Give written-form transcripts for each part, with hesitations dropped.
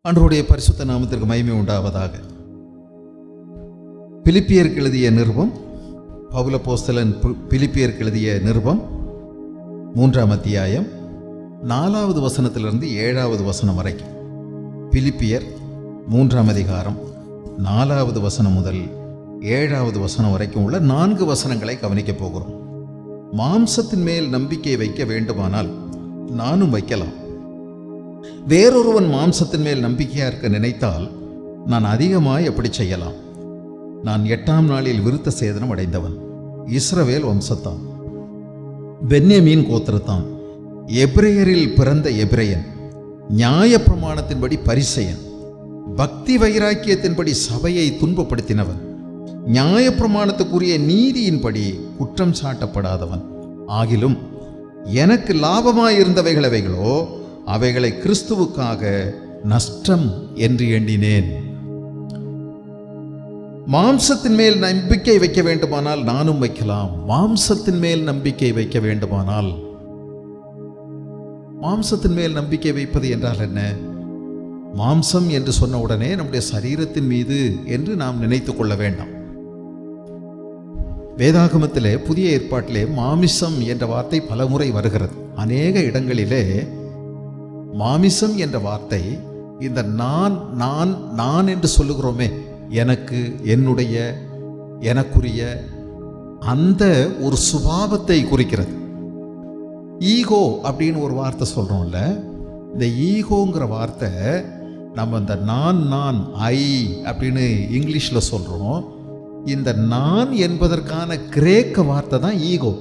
ஆண்டவருடைய பரிசுத்த நாமத்திற்கு மகிமை உண்டாவதாக. பிலிப்பியருக்கு எழுதிய நிருபம், பவுல் அப்போஸ்தலன் பிலிப்பியருக்கு எழுதிய நிருபம் 3ஆம் அத்தியாயம் 4வது வசனத்திலிருந்து 7வது வசனம் வரைக்கும். பிலிப்பியர் 3ஆம் அதிகாரம் 4வது வசனம் முதல் 7வது வசனம் வரைக்கும் உள்ள 4 வசனங்களை கவனிக்கப் போகிறோம். மாம்சத்தின் மேல் நம்பிக்கை வைக்க வேண்டுமானால் நானும் வைக்கலாம். வேறொருவன் மாம்சத்தின் மேல் நம்பிக்கையாக இருக்க நினைத்தால் நான் அதிகமாய் எப்படி செய்யலாம். நான் 8ஆம் நாளில் விருத்த சேதனம் அடைந்தவன், இஸ்ரவேல் வம்சத்தான், பென்யமீன் கோத்திரத்தான், எபிரேயரில் பிறந்த எபிரேயன், நியாய பிரமாணத்தின்படி பரிசேயன், பக்தி வைராக்கியத்தின்படி சபையை துன்பப்படுத்தினவன், நியாய பிரமாணத்துக்குரிய நீதியின்படி குற்றம் சாட்டப்படாதவன். ஆகிலும் எனக்கு லாபமாயிருந்தவைகளோ அவைகளை கிறிஸ்துவுக்காக நஷ்டம் என்று எண்ணினேன். மாம்சத்தின் மேல் நம்பிக்கை வைக்க வேண்டுமானால் நானும் வைக்கலாம். மாம்சத்தின் மேல் நம்பிக்கை வைக்க வேண்டுமானால், மாம்சத்தின் மேல் நம்பிக்கை வைப்பது என்றால் என்ன? மாம்சம் என்று சொன்ன உடனே நம்முடைய சரீரத்தின் மீது என்று நாம் நினைத்து கொள்ள வேண்டாம். வேதாகமத்திலே, புதிய ஏற்பாட்டிலே மாமிசம் என்ற வார்த்தை பல முறை வருகிறது. அநேக இடங்களிலே மாமிசம் என்ற வார்த்தை இந்த நான் என்று சொல்லுகிறோமே, எனக்கு, என்னுடைய, எனக்குரிய அந்த ஒரு சுபாவத்தை குறிக்கிறது. ஈகோ அப்படின்னு ஒரு வார்த்தை சொல்கிறோம்ல, இந்த ஈகோங்கிற வார்த்தை நம்ம இந்த நான் ஐ அப்படின்னு இங்கிலீஷில் சொல்கிறோம். இந்த நான் என்பதற்கான கிரேக்க வார்த்தை தான் ஈகோ.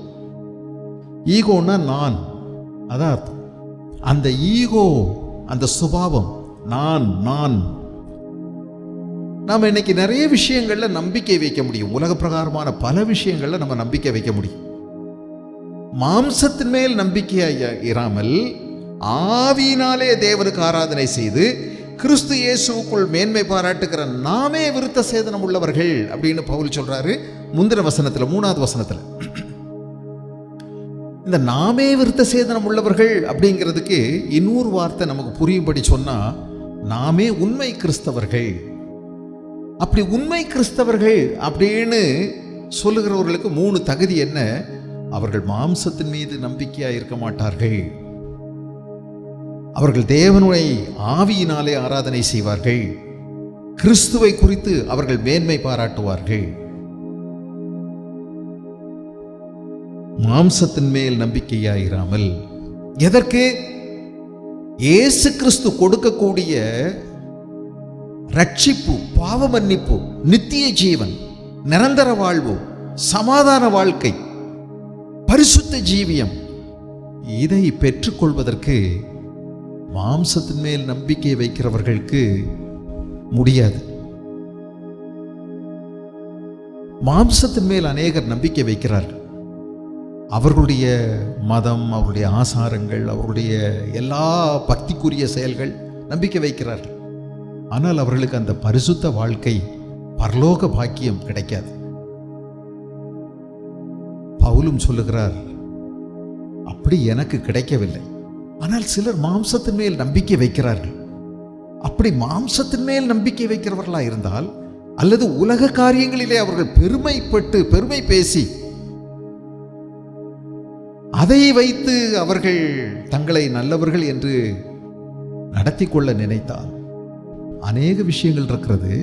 ஈகோன்னா நான், அதான் அர்த்தம். அந்த ஈகோ, அந்த சுபாவம், நான் நாம் இன்னைக்கு நிறைய விஷயங்கள்ல நம்பிக்கை வைக்க முடியும். உலக பிரகாரமான பல விஷயங்கள்ல நம்ம நம்பிக்கை வைக்க முடியும். மாம்சத்தின் மேல் நம்பிக்கையா இராமல் ஆவியினாலே தேவனுக்கு ஆராதனை செய்து கிறிஸ்து இயேசுவுக்குள் மேன்மை பாராட்டுகிற நாமே விருத்த சேதனம் உள்ளவர்கள் அப்படின்னு பவுல் சொல்றாரு. முந்தின வசனத்துல, 3வது வசனத்துல இந்த நாமே விருத்த சேதனம் உள்ளவர்கள் அப்படிங்கிறதுக்கு இன்னொரு வார்த்தை நமக்கு புரியும்படி சொன்னா, நாமே உண்மை கிறிஸ்தவர்கள். அப்படி உண்மை கிறிஸ்தவர்கள் அப்படின்னு சொல்லுகிறவர்களுக்கு 3 தகுதி என்ன? அவர்கள் மாம்சத்தின் மீது நம்பிக்கையா இருக்க மாட்டார்கள். அவர்கள் தேவனை ஆவியினாலே ஆராதனை செய்வார்கள். கிறிஸ்துவை குறித்து அவர்கள் மேன்மை பாராட்டுவார்கள். மாம்சத்தின் மேல் நம்பிக்கையாயிராமல், எதற்கு? இயேசு கிறிஸ்து கொடுக்கக்கூடிய ரட்சிப்பு, பாவ மன்னிப்பு, நித்திய ஜீவன், நிரந்தர வாழ்வு, சமாதான வாழ்க்கை, பரிசுத்த ஜீவியம், இதை பெற்றுக்கொள்வதற்கு மாம்சத்தின் மேல் நம்பிக்கை வைக்கிறவர்களுக்கு முடியாது. மாம்சத்தின் மேல் அநேகர் நம்பிக்கை வைக்கிறார்கள். அவர்களுடைய மதம், அவருடைய ஆசாரங்கள், அவருடைய எல்லா பக்திக்குரிய செயல்கள் நம்பிக்கை வைக்கிறார்கள். ஆனால் அவர்களுக்கு அந்த பரிசுத்த வாழ்க்கை, பரலோக பாக்கியம் கிடைக்காது. பவுலும் சொல்லுகிறார், அப்படி எனக்கு கிடைக்கவில்லை. ஆனால் சிலர் மாம்சத்தின் மேல் நம்பிக்கை வைக்கிறார்கள். அப்படி மாம்சத்தின் மேல் நம்பிக்கை வைக்கிறவர்களா இருந்தால், அல்லது உலக காரியங்களிலே அவர்கள் பெருமை பேசி அதை வைத்து அவர்கள் தங்களை நல்லவர்கள் என்று நடத்தி கொள்ள நினைத்தால், அநேக விஷயங்கள் இருக்கிறது.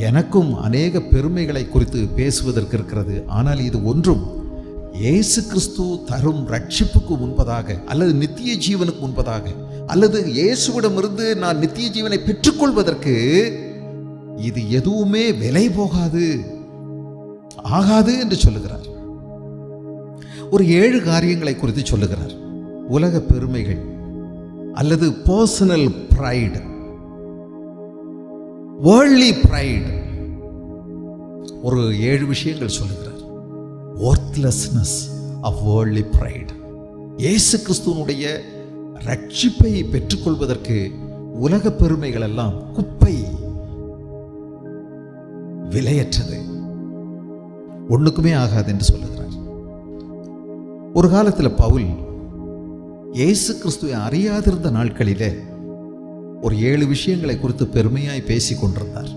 எனக்கும் அநேக பெருமைகளை குறித்து பேசுவதற்கு இருக்கிறது. ஆனால் இது ஒன்றும் இயேசு கிறிஸ்து தரும் ரட்சிப்புக்கு முன்பதாக, அல்லது நித்திய ஜீவனுக்கு முன்பதாக, அல்லது இயேசுவிடமிருந்து நான் நித்திய ஜீவனை பெற்றுக்கொள்வதற்கு இது எதுவுமே விலை போகாது, ஆகாது என்று சொல்லுகிறார். ஒரு 7 காரியங்களை குறித்து சொல்லுகிறார். உலக பெருமைகள், அல்லது பர்சனல் பிரைடு, வேர்ல்ட்லி பிரைடு, ஒரு 7 விஷயங்கள் சொல்லுகிறார். worthlessness of worldly pride. இயேசு கிறிஸ்துவனுடைய ரட்சிப்பை பெற்றுக்கொள்வதற்கு உலக பெருமைகள் எல்லாம் குப்பை, விலையற்றது, ஒண்ணுக்குமே ஆகாது என்று சொல்லுகிறார். ஒரு காலத்தில் பவுல் இயேசு கிறிஸ்துவை அறியாதிருந்த நாட்களிலே ஒரு 7 விஷயங்களை குறித்து பெருமையாய் பேசி கொண்டிருந்தார்.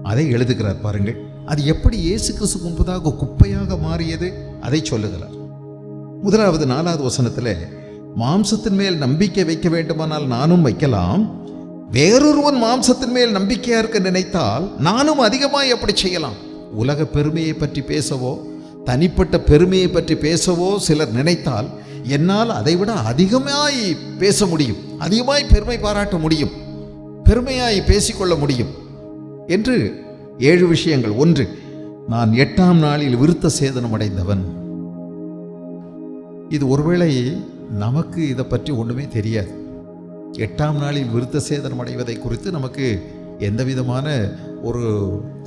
அதை எழுதுகிறார் பாருங்கள். அது எப்படி இயேசு கிறிஸ்துவுக்கு முன்பதாக குப்பையாக மாறியது அதை சொல்லுகிறார். முதலாவது 4வது வசனத்தில், மாம்சத்தின் மேல் நம்பிக்கை வைக்க வேண்டுமானால் நானும் வைக்கலாம், வேறொருவன் மாம்சத்தின் மேல் நம்பிக்கையா இருக்க நினைத்தால் நானும் அதிகமாய் அப்படி செய்யலாம். உலக பெருமையை பற்றி பேசவோ தனிப்பட்ட பெருமையை பற்றி பேசவோ சிலர் நினைத்தால் என்னால் அதைவிட அதிகமாய் பேச முடியும், அதிகமாய் பெருமை பாராட்ட முடியும், பெருமையாய் பேசிக்கொள்ள முடியும் என்று 7 விஷயங்கள். 1, நான் 8ஆம் நாளில் விருத்த சேதனம் அடைந்தவன். இது ஒருவேளை நமக்கு இதை பற்றி ஒன்றுமே தெரியாது. 8ஆம் நாளில் விருத்த சேதனம் அடைவதை குறித்து நமக்கு எந்த விதமான ஒரு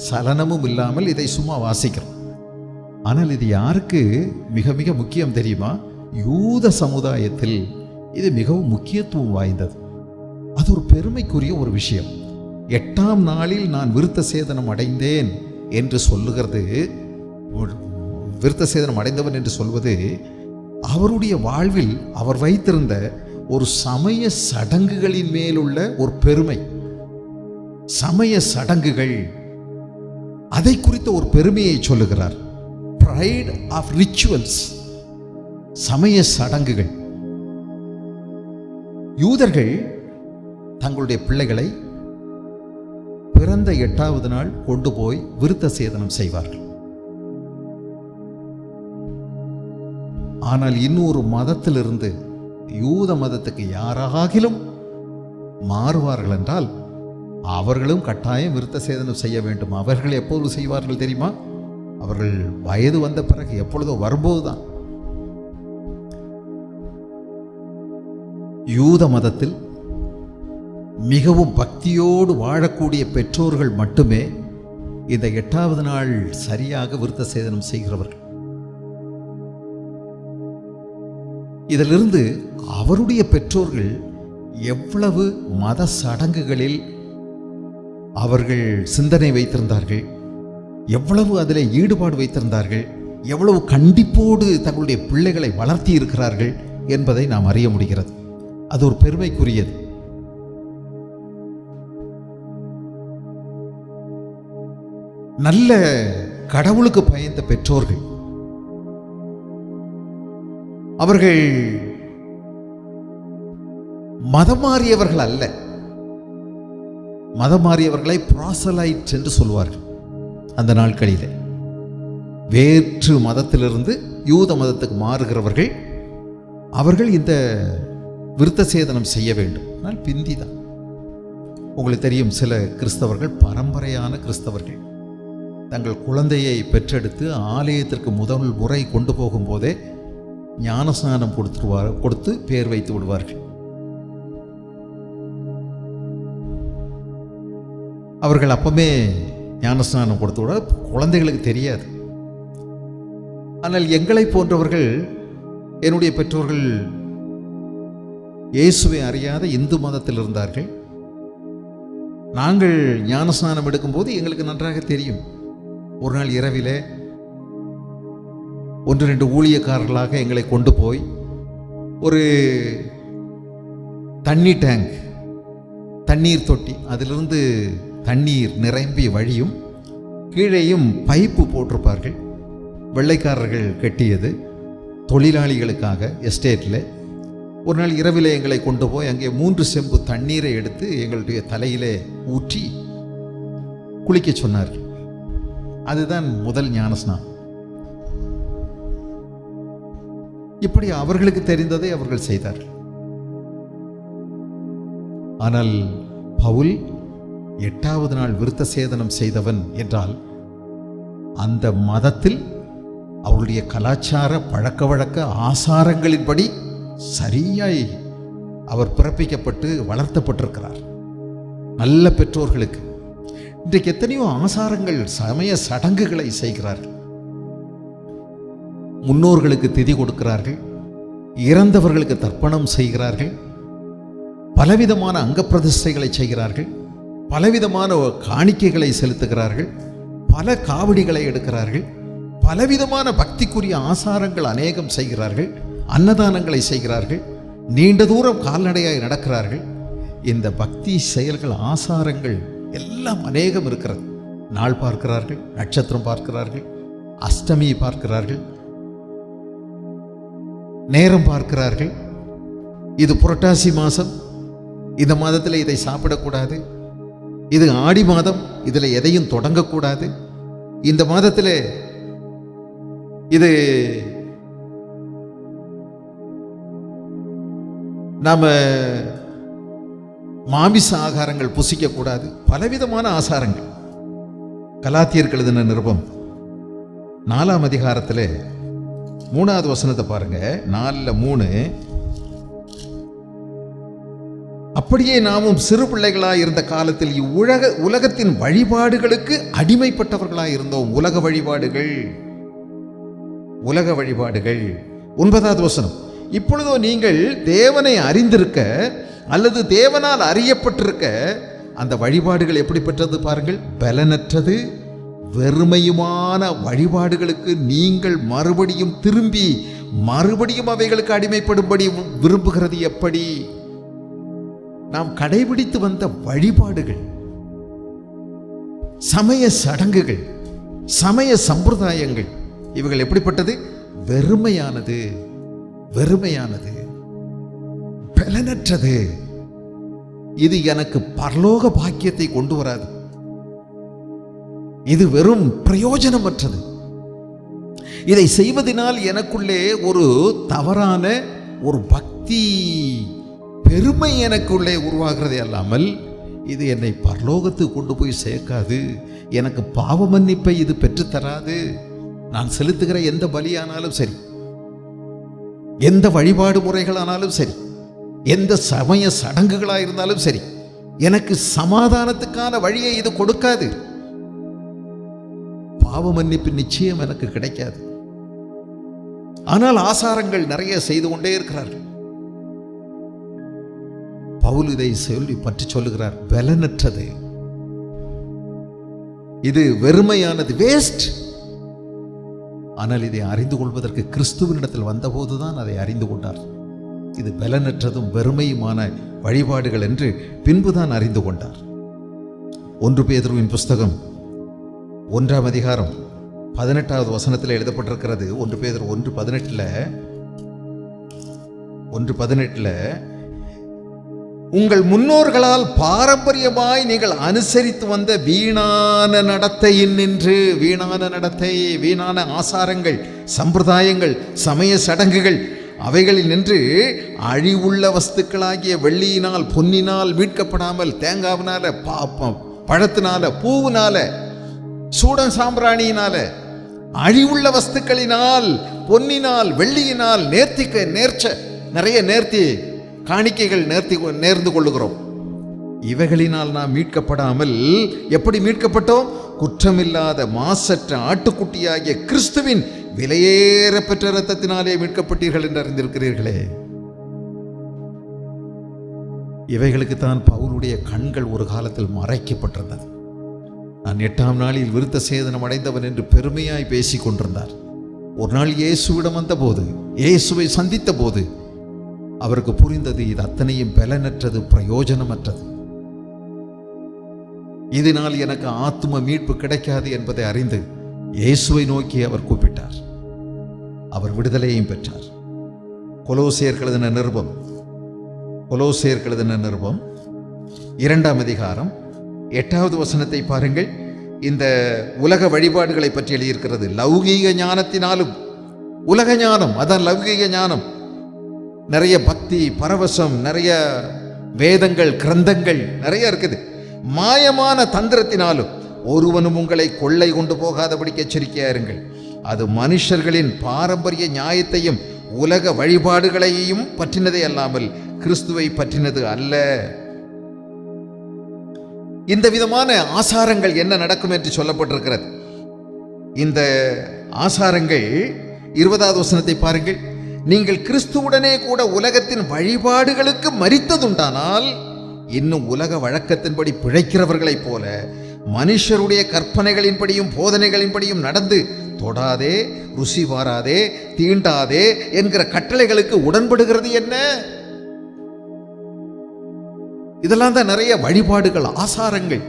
சலனமும் இல்லாமல் இதை சும்மா வாசிக்கிறோம். ஆனால் இது யாருக்கு மிக மிக முக்கியம் தெரியுமா? யூத சமுதாயத்தில் இது மிகவும் முக்கியத்துவம் வாய்ந்தது. அது ஒரு பெருமைக்குரிய ஒரு விஷயம். 8ஆம் நாளில் நான் விருத்த சேதனம் அடைந்தேன் என்று சொல்லுகிறது, விருத்த சேதனம் அடைந்தவன் என்று சொல்வது அவருடைய வாழ்வில் அவர் வைத்திருந்த ஒரு சமய சடங்குகளின் மேலுள்ள ஒரு பெருமை. சமய சடங்குகள், அதை குறித்த ஒரு பெருமையை சொல்லுகிறார். pride of rituals, சமய சடங்குகள். யூதர்கள் தங்களுடைய பிள்ளைகளை பிறந்த 8வது நாள் கொண்டு போய் விருத்த சேதனம் செய்வார்கள். ஆனால் இன்னொரு மதத்திலிருந்து யூத மதத்துக்கு யாராகிலும் மாறுவார்கள் என்றால் அவர்களும் கட்டாயம் விருத்த சேதனம் செய்ய வேண்டும். அவர்கள் எப்போது செய்வார்கள் தெரியுமா? அவர்கள் வயது வந்த பிறகு, எப்பொழுதோ வரும்போதுதான். யூத மதத்தில் மிகவும் பக்தியோடு வாழக்கூடிய பெற்றோர்கள் மட்டுமே இந்த 8வது நாள் சரியாக விருத்த சேதனம் செய்கிறவர்கள். இதிலிருந்து அவருடைய பெற்றோர்கள் எவ்வளவு மத சடங்குகளில் அவர்கள் சிந்தனை வைத்திருந்தார்கள், எவ்வளவு அதில் ஈடுபாடு வைத்திருந்தார்கள், எவ்வளவு கண்டிப்போடு தங்களுடைய பிள்ளைகளை வளர்த்தி இருக்கிறார்கள் என்பதை நாம் அறிய முடிகிறது. அது ஒரு பெருமைக்குரியது. நல்ல கடவுளுக்கு பயந்த பெற்றோர்கள், அவர்கள் மதம் மாறியவர்கள் அல்ல. மதம் மாறியவர்களை ப்ராசலைட் என்று சொல்வார்கள். அந்த நாட்களிலே வேற்று மதத்திலிருந்து யூத மதத்துக்கு மாறுகிறவர்கள், அவர்கள் இந்த விருத்த சேதனம் செய்ய வேண்டும். ஆனால் பிந்திதான். உங்களுக்கு தெரியும், சில கிறிஸ்தவர்கள், பரம்பரையான கிறிஸ்தவர்கள், தங்கள் குழந்தையை பெற்றெடுத்து ஆலயத்திற்கு முதல் முறை கொண்டு போகும்போதே ஞானஸ்நானம் கொடுத்து பேர் வைத்து விடுவார்கள். அவர்கள் அப்பமே ஞானஸ்நானம் கொடுத்து விட குழந்தைகளுக்கு தெரியாது. ஆனால் எங்களை போன்றவர்கள், என்னுடைய பெற்றோர்கள் இயேசுவை அறியாத இந்து மதத்தில் இருந்தார்கள். நாங்கள் ஞானஸ்நானம் எடுக்கும்போது எங்களுக்கு நன்றாக தெரியும். ஒரு நாள் இரவிலே 1-2 ஊழியக்காரர்களாக எங்களை கொண்டு போய் ஒரு தண்ணீர் தொட்டி, அதிலிருந்து தண்ணீர் நிரம்பி வழியும், கீழேயும் பைப்பு போட்டிருப்பார்கள். வெள்ளைக்காரர்கள் கட்டியது, தொழிலாளிகளுக்காக எஸ்டேட்டில். ஒரு நாள் இரவில் எங்களை கொண்டு போய் அங்கே 3 செம்பு தண்ணீரை எடுத்து எங்களுடைய தலையிலே ஊற்றி குளிக்க சொன்னார்கள். அதுதான் முதல் ஞானஸ்நானம். இப்படி அவர்களுக்கு தெரிந்ததை அவர்கள் செய்தார்கள். ஆனால் பவுல் 8வது நாள் விருத்த சேதனம் செய்தவன் என்றால் அந்த மதத்தில் அவருடைய கலாச்சார பழக்க வழக்க ஆசாரங்களின்படி சரியாய் அவர் பிறப்பிக்கப்பட்டு வளர்த்தப்பட்டிருக்கிறார். நல்ல பெற்றோர்களுக்கு இன்றைக்கு எத்தனையோ ஆசாரங்கள், சமய சடங்குகளை செய்கிறார்கள். முன்னோர்களுக்கு திதி கொடுக்கிறார்கள், இறந்தவர்களுக்கு தர்ப்பணம் செய்கிறார்கள், பலவிதமான அங்க பிரதிஷ்டைகளை செய்கிறார்கள், பலவிதமான காணிக்கைகளை செலுத்துகிறார்கள், பல காவடிகளை எடுக்கிறார்கள், பலவிதமான பக்திக்குரிய ஆசாரங்கள் அநேகம் செய்கிறார்கள், அன்னதானங்களை செய்கிறார்கள், நீண்ட தூரம் கால்நடையாய் நடக்கிறார்கள். இந்த பக்தி செயல்கள், ஆசாரங்கள் எல்லாம் அநேகம் இருக்கிறது. நாள் பார்க்கிறார்கள், நட்சத்திரம் பார்க்கிறார்கள், அஷ்டமியை பார்க்கிறார்கள், நேரம் பார்க்கிறார்கள். இது புரட்டாசி மாதம், இந்த மாதத்தில் இதை சாப்பிடக்கூடாது. இது ஆடி மாதம், இதில் எதையும் தொடங்கக்கூடாது. இந்த மாதத்தில் இது நாம் மாமிச ஆகாரங்கள் புசிக்கக்கூடாது. பலவிதமான ஆசாரங்கள். கலாத்தியர்கள் எழுதின நிருபம் 4ஆம் அதிகாரத்தில் 3வது வசனத்தை பாருங்க. 4:3, அப்படியே நாமும் சிறு பிள்ளைகளாய் இருந்த காலத்தில் உலகத்தின் வழிபாடுகளுக்கு அடிமைப்பட்டவர்களாய் இருந்தோம். உலக வழிபாடுகள். 9வது வசனம், இப்பொழுதோ நீங்கள் தேவனை அறிந்திருக்க அல்லது தேவனால் அறியப்பட்டிருக்க அந்த வழிபாடுகள் எப்படிப்பட்டது பாருங்கள். பலனற்றது வெறுமையுமான வழிபாடுகளுக்கு நீங்கள் மறுபடியும் திரும்பி மறுபடியும் அவைகளுக்கு அடிமைப்படும்படி விரும்புகிறது எப்படி? நாம் கடைபிடித்து வந்த வழிபாடுகள், சமய சடங்குகள், சமய சம்பிரதாயங்கள், இவைகள் எப்படிப்பட்டது? வெறுமையானது, பலனற்றது. இது எனக்கு பரலோக பாக்கியத்தை கொண்டு வராது. இது வெறும் பிரயோஜனமற்றது. இதை செய்வதனால் எனக்குள்ளே ஒரு தவறான ஒரு பக்தி பெருமை எனக்குள்ளே உருவாகிறதே அல்லாமல் இது என்னை பரலோகத்துக்கு கொண்டு போய் சேர்க்காது. எனக்கு பாவ மன்னிப்பை இது பெற்றுத்தராது. நான் செலுத்துகிற எந்த பலியானாலும் சரி, எந்த வழிபாடு முறைகளானாலும் சரி, எந்த சமய சடங்குகளாக இருந்தாலும் சரி, எனக்கு சமாதானத்துக்கான வழியை இது கொடுக்காது. பாவ மன்னிப்பு நிச்சயம் எனக்கு கிடைக்காது. ஆனால் ஆசாரங்கள் நிறைய செய்து கொண்டே இருக்கிறார்கள். பவுல் இதை சொல்லி பற்றி சொல்லுகிறார், பலனற்றது, இது வெறுமையானது, வேஸ்ட். ஆனால் இதை அறிந்து கொள்வதற்கு கிறிஸ்துவனிடத்தில் வந்தபோதுதான் அதை அறிந்து கொண்டார். இது பலனற்றதும் வெறுமையுமான வழிபாடுகள் என்று பின்புதான் அறிந்து கொண்டார். 1 பேதுருவின் புஸ்தகம் 1ஆம் அதிகாரம் 18வது வசனத்தில் எழுதப்பட்டிருக்கிறது. 1 பேதுரு 1:18 உங்கள் முன்னோர்களால் பாரம்பரியமாய் நீங்கள் அனுசரித்து வந்த வீணான நடத்தையின் நின்று, வீணான ஆசாரங்கள், சம்பிரதாயங்கள், சமய சடங்குகள், அவைகளில் நின்று அழிவுள்ள வஸ்துக்களாகிய வெள்ளியினால் பொன்னினால் மீட்கப்படாமல், தேங்காவினால, பழத்தினால, பூவினால, சூடன் சாம்பிராணியினால, அழிவுள்ள வஸ்துக்களினால், பொன்னினால், வெள்ளியினால் நிறைய நேர்த்தி காணிக்கைகள் நேர்ந்து கொள்ளுகிறோம். இவைகளினால் நாம் மீட்கப்படாமல் எப்படி மீட்கப்பட்டோம்? குற்றமில்லாத மாசற்ற ஆட்டுக்குட்டியாகிய கிறிஸ்துவின் விலையேற பெற்ற இரத்தத்தினாலே மீட்கப்பட்டீர்கள் என்று அறிந்திருக்கிறீர்களே. இவைகளுக்கு தான் பவுலுடைய கண்கள் ஒரு காலத்தில் மறைக்கப்பட்டிருந்தது. நான் 8ஆம் நாளில் விருத்த சேதனம் அடைந்தவன் என்று பெருமையாய் பேசிக் கொண்டிருந்தார். ஒரு நாள் இயேசுவிடம் வந்தபோது, இயேசுவை சந்தித்த போது அவருக்கு புரிந்தது, இது அத்தனையும் பலனற்றது, பிரயோஜனமற்றது. இதனால் எனக்கு ஆத்தும மீட்பு கிடைக்காது என்பதை அறிந்து இயேசுவை நோக்கி அவர் கூப்பிட்டார். அவர் விடுதலையையும் பெற்றார். கொலோசியர் எழுதின நிருபம் 2ஆம் அதிகாரம் 8வது வசனத்தை பாருங்கள். இந்த உலக வழிபாடுகளை பற்றி எழுதியிருக்கிறது. லௌகீக ஞானத்தினாலும், உலக ஞானம் அதான் லௌகீக ஞானம், நிறைய பக்தி பரவசம், நிறைய வேதங்கள், கிரந்தங்கள் நிறைய இருக்குது. மாயமான தந்திரத்தினாலும் ஒருவனும் உங்களை கொள்ளை கொண்டு போகாதபடிக்கு எச்சரிக்கையா இருங்கள். அது மனுஷர்களின் பாரம்பரிய நியாயத்தையும் உலக வழிபாடுகளையும் பற்றினதே அல்லாமல் கிறிஸ்துவை பற்றினது அல்ல. இந்த விதமான ஆசாரங்கள் என்ன நடக்கும் என்று சொல்லப்பட்டிருக்கிறது. இந்த ஆசாரங்கள் 20வது வசனத்தை பாருங்கள். நீங்கள் கிறிஸ்துவுடனே கூட உலகத்தின் வழிபாடுகளுக்கு மரித்ததுண்டானால் இன்னும் உலக வழக்கத்தின்படி பிழைக்கிறவர்களைப் போல மனுஷருடைய கற்பனைகளின்படியும் போதனைகளின்படியும் நடந்து தொடாதே, ருசி பாராதே, தீண்டாதே என்கிற கட்டளைகளுக்கு உடன்படுகிறது என்ன? இதெல்லாம் தான் நிறைய வழிபாடுகள், ஆசாரங்கள்,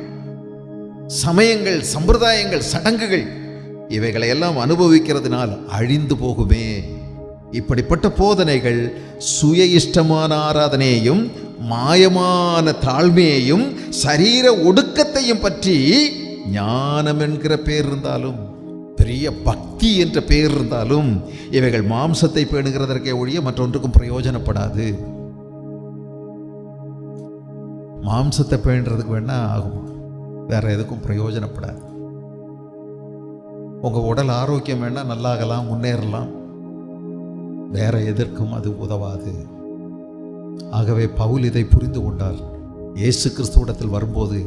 சமயங்கள், சம்பிரதாயங்கள், சடங்குகள். இவைகளை எல்லாம் அனுபவிக்கிறதுனால் அழிந்து போகுமே. இப்படிப்பட்ட போதனைகள் சுய இஷ்டமான ஆராதனையையும் மாயமான தாழ்மையையும் சரீர ஒடுக்கத்தையும் பற்றி ஞானம் என்கிற பேர் இருந்தாலும், பெரிய பக்தி என்ற பெயர் இருந்தாலும், இவைகள் மாம்சத்தை பேணுகிறதற்கே ஒழிய மற்றொன்றுக்கும் பிரயோஜனப்படாது. மாம்சத்தை பேணுறதுக்கு வேணா ஆகும், வேற எதுக்கும் பிரயோஜனப்படாது. உங்க உடல் ஆரோக்கியம் வேணா நல்லாகலாம், முன்னேறலாம், வேற எதற்கும் அது உதவாது. ஆகவே பவுல் இதை புரிந்து கொண்டார். இயேசு கிறிஸ்துவிடத்தில் வரும்போது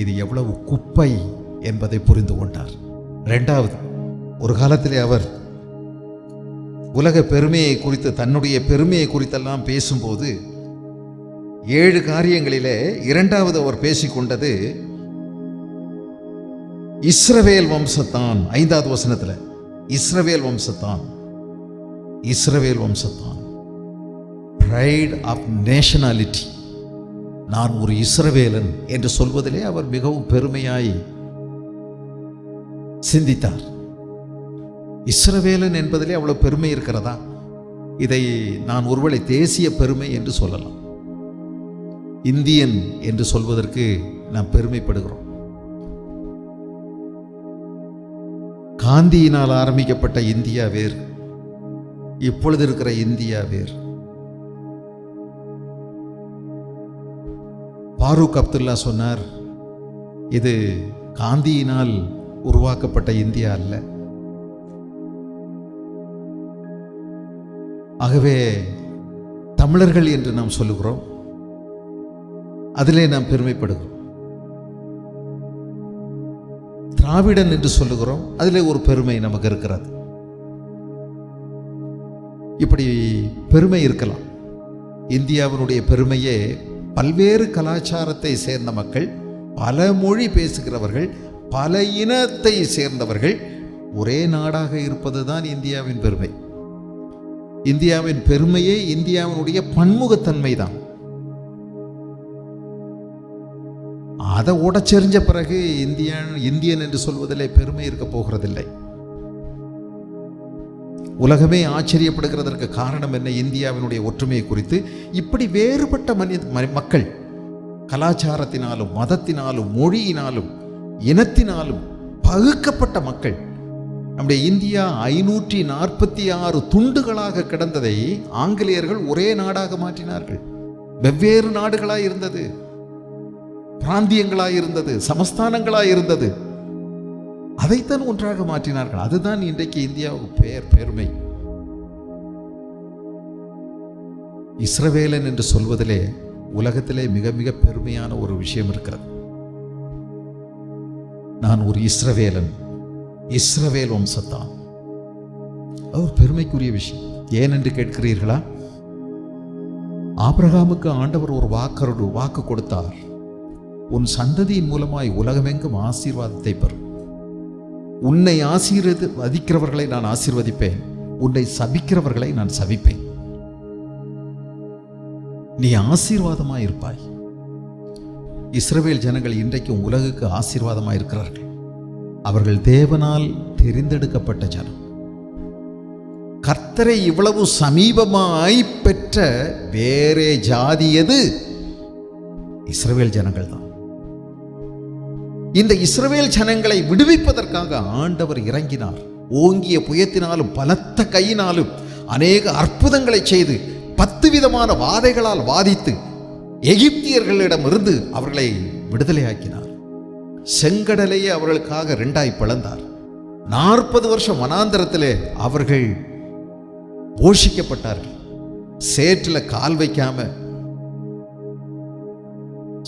இது எவ்வளவு குப்பை என்பதை புரிந்து கொண்டார். இரண்டாவது, ஒரு காலத்திலே அவர் உலக பெருமையை குறித்து, தன்னுடைய பெருமையை குறித்தெல்லாம் பேசும்போது 7 காரியங்களிலே இரண்டாவது அவர் பேசிக்கொண்டது இஸ்ரவேல் வம்சத்தான். 5வது வசனத்தில் இஸ்ரவேல் வம்சத்தான், இஸ்ரவேல் வம்சத்தான், பிரைட் ஆஃப் நேஷனாலிட்டி. நான் ஒரு இஸ்ரவேலன் என்று சொல்வதிலே அவர் மிகவும் பெருமையாய் சிந்தித்தார். இஸ்ரவேலன் என்பதிலே அவ்வளவு பெருமை இருக்கிறதா? இதை நான் ஒருவேளை தேசிய பெருமை என்று சொல்லலாம். இந்தியன் என்று சொல்வதற்கு நாம் பெருமைப்படுகிறோம். காந்தியினால் ஆரம்பிக்கப்பட்ட இந்தியா வேறு, இப்பொழுது இருக்கிற இந்தியா வேறு. பாரூக் அப்துல்லா சொன்னார், இது காந்தியினால் உருவாக்கப்பட்ட இந்தியா அல்ல. ஆகவே தமிழர்கள் என்று நாம் சொல்லுகிறோம், அதிலே நாம் பெருமைப்படுகிறோம். திராவிடன் என்று சொல்லுகிறோம், அதிலே ஒரு பெருமை நமக்கு இருக்கிறது. இப்படி பெருமை இருக்கலாம். இந்தியாவினுடைய பெருமையே பல்வேறு கலாச்சாரத்தை சேர்ந்த மக்கள், பல மொழி பேசுகிறவர்கள், பல இனத்தை சேர்ந்தவர்கள் ஒரே நாடாக இருப்பதுதான் இந்தியாவின் பெருமை. இந்தியாவின் பெருமையே இந்தியாவினுடைய பன்முகத்தன்மை தான். அதை உடச்செறிஞ்ச பிறகு இந்தியன் என்று சொல்வதிலே பெருமை இருக்க போகிறதில்லை. உலகமே ஆச்சரியப்படுகிறதற்கு காரணம் என்ன? இந்தியாவினுடைய ஒற்றுமையை குறித்து. இப்படி வேறுபட்ட மக்கள், கலாச்சாரத்தினாலும் மதத்தினாலும் மொழியினாலும் இனத்தினாலும் பகுக்கப்பட்ட மக்கள். நம்முடைய இந்தியா 546 துண்டுகளாக கிடந்ததை ஆங்கிலேயர்கள் ஒரே நாடாக மாற்றினார்கள். வெவ்வேறு நாடுகளாய் இருந்தது, பிராந்தியங்களாய் இருந்தது, சமஸ்தானங்களாய் இருந்தது. அதைத்தான் ஒன்றாக மாற்றினார்கள். அதுதான் இன்றைக்கு இந்தியாவுக்கு பெருமை. இஸ்ரவேலன் என்று சொல்வதிலே உலகத்திலே மிக மிக பெருமையான ஒரு விஷயம் இருக்கிறது. நான் ஒரு இஸ்ரவேலன், இஸ்ரவேல் வம்சத்தான். அது ஒரு பெருமைக்குரிய விஷயம். ஏன் என்று கேட்கிறீர்களா? ஆபிரகாமுக்கு ஆண்டவர் ஒரு வாக்கு கொடுத்தார். உன் சந்ததியின் மூலமாய் உலகமெங்கும் ஆசீர்வாதத்தை பெறும். உன்னை ஆசீர்வதிக்கிறவர்களை நான் ஆசீர்வதிப்பேன், உன்னை சபிக்கிறவர்களை நான் சபிப்பேன். நீ ஆசீர்வாதமாய் இருப்பாய். இஸ்ரவேல் ஜனங்கள் இன்றைக்கும் உலகுக்கு ஆசீர்வாதமாய் இருக்கிறார்கள். அவர்கள் தேவனால் தெரிந்தெடுக்கப்பட்ட ஜனம். கர்த்தரை இவ்வளவு சமீபமாய் பெற்ற வேறே ஜாதி எது? இஸ்ரவேல் ஜனங்கள் தான். இந்த இஸ்ரவேல் ஜனங்களை விடுவிப்பதற்காக ஆண்டவர் இறங்கினார். ஓங்கிய புயத்தினாலும் பலத்த கையினாலும் அநேக அற்புதங்களை செய்து 10 விதமான வாதைகளால் வாதித்து எகிப்தியர்களிடமிருந்து அவர்களை விடுதலையாக்கினார். செங்கடலையே அவர்களுக்காக 2ஆய் பிளந்தார். 40 வருஷம் வனாந்தரத்திலே அவர்கள் போஷிக்கப்பட்டார்கள். சேற்றில் கால் வைக்காம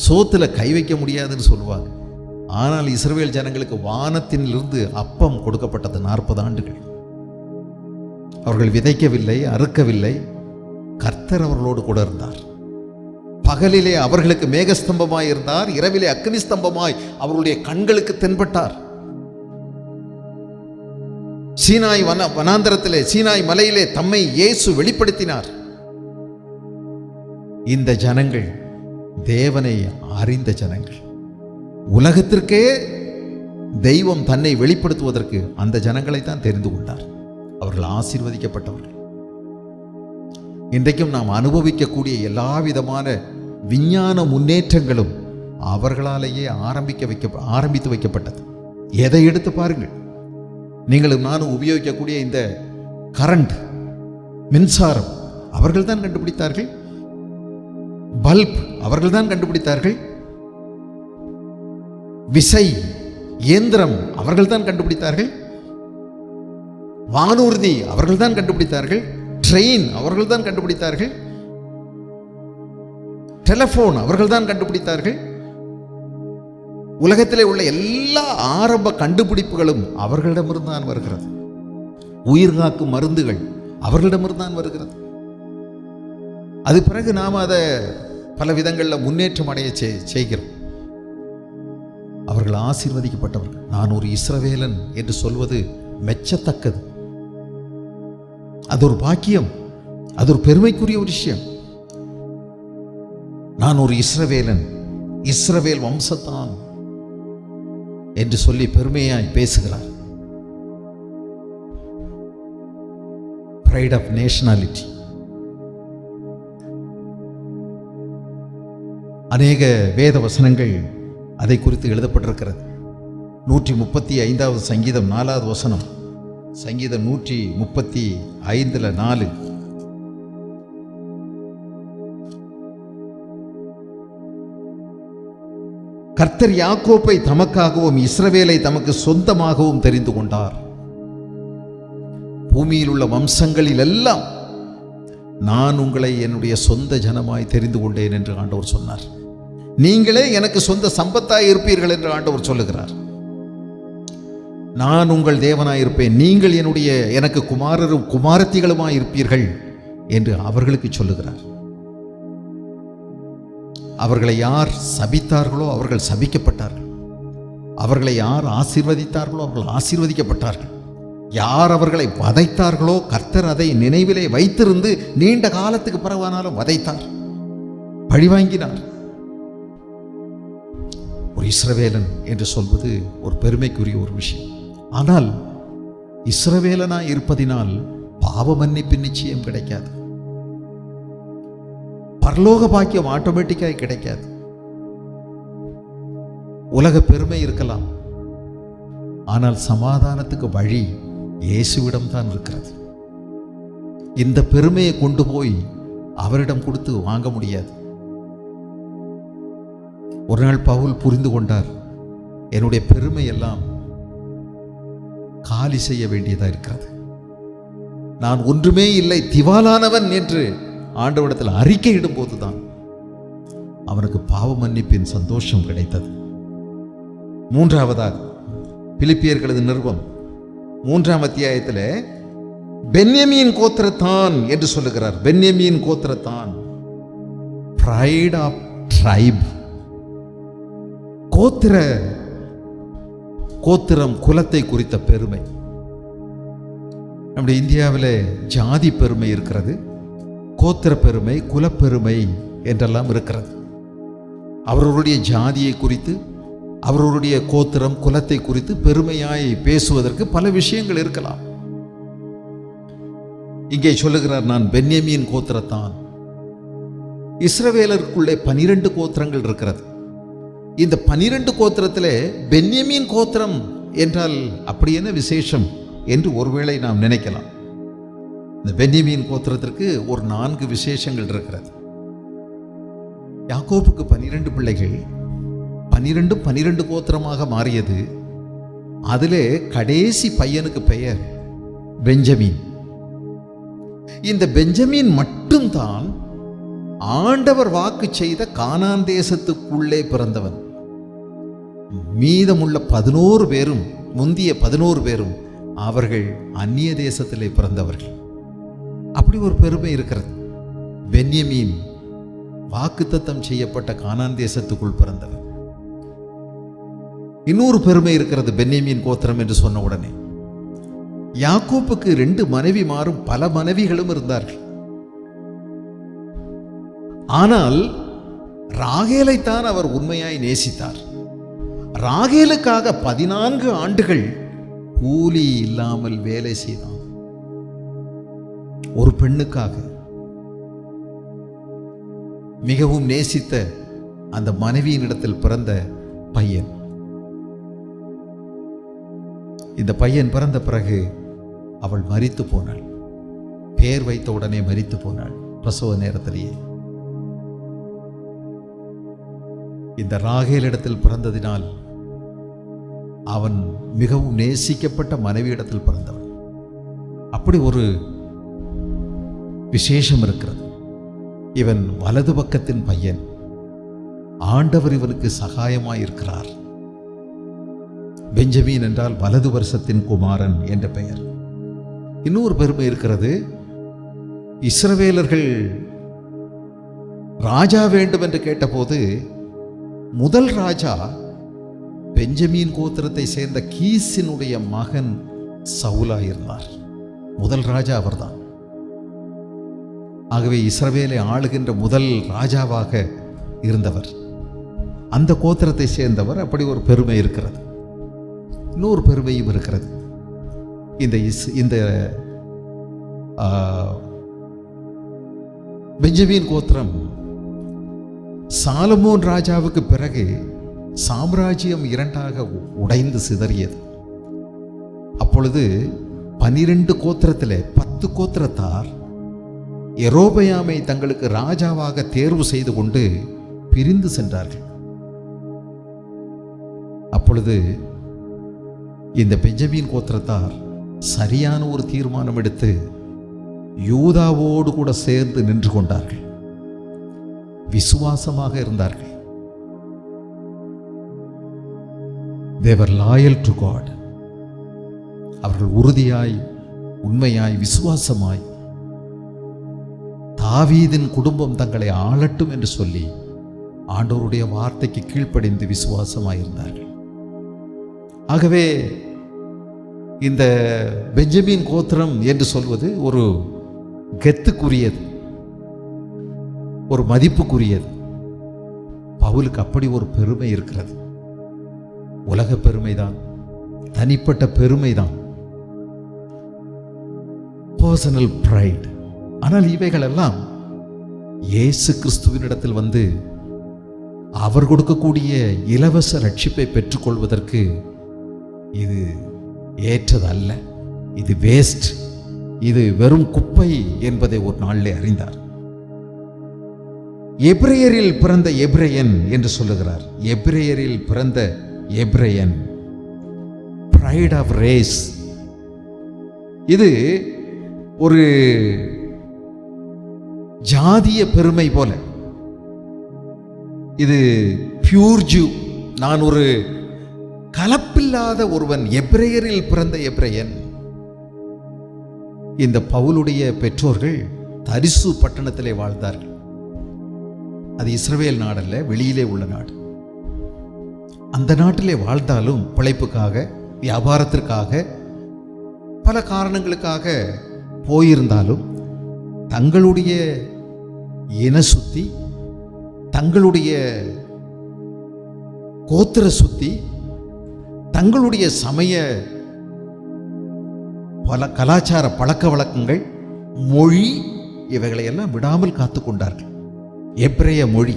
சோத்துல கை வைக்க முடியாதுன்னு சொல்லுவாங்க. ஆனால் இஸ்ரவேல் ஜனங்களுக்கு வானத்திலிருந்து அப்பம் கொடுக்கப்பட்டது 40 ஆண்டுகள். அவர்கள் விதைக்கவில்லை, அறுக்கவில்லை. கர்த்தர் அவர்களோடு கூட இருந்தார். பகலிலே அவர்களுக்கு மேகஸ்தம்பமாய் இருந்தார், இரவிலே அக்னி ஸ்தம்பமாய் அவர்களுடைய கண்களுக்கு தென்பட்டார். சீனாய் வனாந்தரத்திலே, சீனாய் மலையிலே தம்மை இயேசு வெளிப்படுத்தினார். இந்த ஜனங்கள் தேவனை அறிந்த ஜனங்கள். உலகத்திற்கே தெய்வம் தன்னை வெளிப்படுத்துவதற்கு அந்த ஜனங்களை தான் தெரிந்து கொண்டார். அவர்கள் ஆசீர்வதிக்கப்பட்டவர்கள். இன்றைக்கும் நாம் அனுபவிக்கக்கூடிய எல்லா விதமான விஞ்ஞான முன்னேற்றங்களும் அவர்களாலேயே ஆரம்பித்து வைக்கப்பட்டது. எதை எடுத்து பாருங்கள், நீங்களும் நானும் உபயோகிக்கக்கூடிய இந்த கரண்ட், மின்சாரம் அவர்கள் தான் கண்டுபிடித்தார்கள். பல்ப் அவர்கள் தான் கண்டுபிடித்தார்கள். விசை இயந்திரம் அவர்கள் தான் கண்டுபிடித்தார்கள். வானூர்தி அவர்கள் தான் கண்டுபிடித்தார்கள். ட்ரெயின் அவர்கள் தான் கண்டுபிடித்தார்கள். டெலிபோன் அவர்கள் தான் கண்டுபிடித்தார்கள். உலகத்திலே உள்ள எல்லா ஆரம்ப கண்டுபிடிப்புகளும் அவர்களிடமிருந்து தான் வருகிறது. உயிர் காக்கும் மருந்துகள் அவர்களிடமிருந்து தான் வருகிறது. அது பிறகு நாம் அதை பல விதங்களில் முன்னேற்றம் அடைய செய்கிறோம். அவர்கள் ஆசீர்வதிக்கப்பட்டவர்கள். நான் ஒரு இஸ்ரவேலன் என்று சொல்வது மெச்சத்தக்கது. அது ஒரு பாக்கியம், அது ஒரு பெருமைக்குரிய ஒரு விஷயம். நான் ஒரு இஸ்ரவேலன், இஸ்ரவேல் வம்சத்தான் என்று சொல்லி பெருமையாய் பேசுகிறார். pride of nationality. அநேக வேத வசனங்கள் அதை குறித்து எழுதப்பட்டிருக்கிறது. 135வது சங்கீதம் 4வது வசனம், சங்கீதம் 135:4. கர்த்தர் யாக்கோப்பை தமக்காகவும் இஸ்ரவேலை தமக்கு சொந்தமாகவும் தெரிந்து கொண்டார். பூமியில் உள்ள வம்சங்களில் எல்லாம் நான் உங்களை என்னுடைய சொந்த ஜனமாய் தெரிந்து கொண்டேன் என்று ஆண்டவர் சொன்னார். நீங்களே எனக்கு சொந்த சம்பத்தாய் இருப்பீர்கள் என்று ஆண்டவர் சொல்லுகிறார். நான் உங்கள் தேவனாய் இருப்பேன், நீங்கள் எனக்கு குமாரரும் குமாரத்திகளுமாய் இருப்பீர்கள் என்று அவர்களுக்கு சொல்லுகிறார். அவர்களை யார் சபித்தார்களோ அவர்கள் சபிக்கப்பட்டார்கள். அவர்களை யார் ஆசீர்வதித்தார்களோ அவர்கள் ஆசீர்வதிக்கப்பட்டார்கள். யார் அவர்களை வதைத்தார்களோ கர்த்தர் அதை நினைவிலே வைத்திருந்து நீண்ட காலத்துக்கு பிறகானாலும் வதைத்தார், பழிவாங்கினார். ஒரு இஸ்ரவேலன் என்று சொல்வது ஒரு பெருமைக்குரிய ஒரு விஷயம். ஆனால் இஸ்ரவேலனாய் இருப்பதினால் பாவ மன்னிப்பு நிச்சயம் கிடைக்காது. பரலோக பாக்கியம் ஆட்டோமேட்டிக்காக கிடைக்காது. உலக பெருமை இருக்கலாம், ஆனால் சமாதானத்துக்கு வழி இயேசுவிடம் தான் இருக்கிறது. இந்த பெருமையை கொண்டு போய் அவரிடம் கொடுத்து வாங்க முடியாது. ஒரு நாள் பவுல் புரிந்து கொண்டார், என்னுடைய பெருமை எல்லாம் காலி செய்ய வேண்டியதா இருக்கிறது. நான் ஒன்றுமே இல்லை, திவாலானவன் என்று ஆண்டவரிடத்தில் அறிக்கையிடும் போதுதான் அவனுக்கு பாவ மன்னிப்பின் சந்தோஷம் கிடைத்தது. மூன்றாவதாக பிலிப்பியர்களது நிருபம் 3ஆம் அத்தியாயத்தில் பென்யமீன் கோத்திரத்தான் என்று சொல்லுகிறார். பென்யமீன் கோத்திரத்தான், pride of tribe. கோத்திரம் குலத்தை குறித்த பெருமை. நம்முடைய இந்தியாவில் ஜாதி பெருமை இருக்கிறது, கோத்திர பெருமை, குலப்பெருமை என்றெல்லாம் இருக்கிறது. அவர்களுடைய ஜாதியை குறித்து, அவர்களுடைய கோத்திரம் குலத்தை குறித்து பெருமையாய் பேசுவதற்கு பல விஷயங்கள் இருக்கலாம். இங்கே சொல்லுகிறார், நான் பென்யமீன் கோத்திரத்தான். இஸ்ரவேலருக்குள்ளே 12 கோத்திரங்கள் இருக்கிறது. இந்த 12 கோத்திரத்திலே பென்யமீன் கோத்திரம் என்றால் அப்படி என்ன விசேஷம் என்று ஒருவேளை நாம் நினைக்கலாம். இந்த பென்யமீன் கோத்திரத்திற்கு ஒரு 4 விசேஷங்கள் இருக்கிறது. யாக்கோபுக்கு 12 பிள்ளைகள், 12 கோத்திரமாக மாறியது. அதிலே கடைசி பையனுக்கு பெயர் பெஞ்சமின். இந்த பெஞ்சமின் மட்டும்தான் ஆண்டவர் வாக்கு செய்த கானான் தேசத்துக்குள்ளே பிறந்தவன். மீதமுள்ள 11 பேரும், முந்திய 11 பேரும் அவர்கள் அந்நிய தேசத்திலே பிறந்தவர்கள். அப்படி ஒரு பெருமை இருக்கிறது. பென்யமீன் வாக்குத்தத்தம் செய்யப்பட்ட கானான் தேசத்துக்குள் பிறந்தவர். இன்னொரு பெருமை இருக்கிறது பென்யமீன் கோத்திரம் என்று சொன்ன உடனே. யாக்கோப்புக்கு 2 மனைவிமாரும் பல மனைவிகளும் இருந்தார்கள். ஆனால் ராகேலைத்தான் அவர் உண்மையாய் நேசித்தார். ராகேலுக்காக 14 ஆண்டுகள் கூலி இல்லாமல் வேலை செய்தான். ஒரு பெண்ணுக்காக, மிகவும் நேசித்த அந்த மனைவியினிடத்தில் பிறந்த பையன். இந்த பையன் பிறந்த பிறகு அவள் மரித்து போனாள். பேர் வைத்த உடனே மரித்து போனாள் பிரசவ நேரத்திலேயே. இந்த ராகேலிடத்தில் பிறந்ததினால் அவன் மிகவும் நேசிக்கப்பட்ட மனைவியிடத்தில் பிறந்தவன். அப்படி ஒரு விசேஷம் இருக்கிறது. இவன் வலது பக்கத்தின் பையன். ஆண்டவர் இவனுக்கு சகாயமாயிருக்கிறார். பெஞ்சமீன் என்றால் வலது வருஷத்தின் குமாரன் என்ற பெயர். இன்னொரு பெருமை இருக்கிறது. இஸ்ரவேலர்கள் ராஜா வேண்டும் என்று கேட்டபோது முதல் ராஜா பெஞ்சமீன் கோத்திரத்தை சேர்ந்த கீசினுடைய மகன் சவுலா இருந்தார். முதல் ராஜா அவர்தான். ஆகவே இஸ்ரவேலை ஆளுகின்ற முதல் ராஜாவாக இருந்தவர் அந்த கோத்திரத்தை சேர்ந்தவர். அப்படி ஒரு பெருமை இருக்கிறது. இன்னொரு பெருமையும் இருக்கிறது. இந்த பெஞ்சமீன் கோத்திரம் சாலமோன் ராஜாவுக்கு பிறகு சாம்ராஜ்யம் இரண்டாக உடைந்து சிதறியது. அப்பொழுது 12 கோத்திரத்திலே 10 கோத்திரத்தார் யெரொபெயாமை தங்களுக்கு ராஜாவாக தேர்வு செய்து கொண்டு பிரிந்து சென்றார்கள். அப்பொழுது இந்த பெஞ்சமீன் கோத்திரத்தார் சரியான ஒரு தீர்மானம் எடுத்து யூதாவோடு கூட சேர்ந்து நின்று கொண்டார்கள். விசுவாசமாக இருந்தார்கள். They were loyal to God. அவர்கள் உறுதியாய், உண்மையாய், விசுவாசமாய் தாவீதின் குடும்பம் தங்களை ஆளட்டும் என்று சொல்லி ஆண்டவருடைய வார்த்தைக்கு கீழ்ப்படிந்து விசுவாசமாயிருந்தார்கள். ஆகவே இந்த பெஞ்சமீன் கோத்திரம் என்று சொல்வது ஒரு கெத்துக்குரியது, ஒரு மதிப்புக்குரியது. பவுலுக்கு அப்படி ஒரு பெருமை இருக்கிறது. உலக பெருமைதான், தனிப்பட்ட பெருமைதான், பர்சனல் பிரைட். ஆனால் இவைகள் எல்லாம் இயேசு கிறிஸ்துவினிடத்தில் வந்து அவர் கொடுக்கக்கூடிய இலவச ரட்சிப்பை பெற்றுக்கொள்வதற்கு இது ஏற்றதல்ல. இது வேஸ்ட், இது வெறும் குப்பை என்பதை ஒரு நாளிலே அறிந்தார். எபிரேயரில் பிறந்த எபிரேயன் என்று சொல்லுகிறார். எபிரேயரில் பிறந்த எபிரேயன், பிரைட் ஆஃப் ரேஸ். இது ஒரு ஜாதிய பெருமை போல. இது பியூர் ஜூ. நான் ஒரு கலப்பில்லாத ஒருவன், எபிரேயரில் பிறந்த எபிரேயன். இந்த பவுலுடைய பெற்றோர்கள் தரிசு பட்டணத்திலே வாழ்ந்தார்கள். அது இஸ்ரவேல் நாடல்ல, வெளியிலே உள்ள நாடு. அந்த நாட்டிலே வாழ்ந்தாலும் பிழைப்புக்காக, வியாபாரத்திற்காக, பல காரணங்களுக்காக போயிருந்தாலும் தங்களுடைய இன சுத்தி, தங்களுடைய கோத்திர சுத்தி, தங்களுடைய சமய பல கலாச்சார பழக்க வழக்கங்கள், மொழி, இவைகளை எல்லாம் விடாமல் காத்து கொண்டார்கள். எபிரேய மொழி,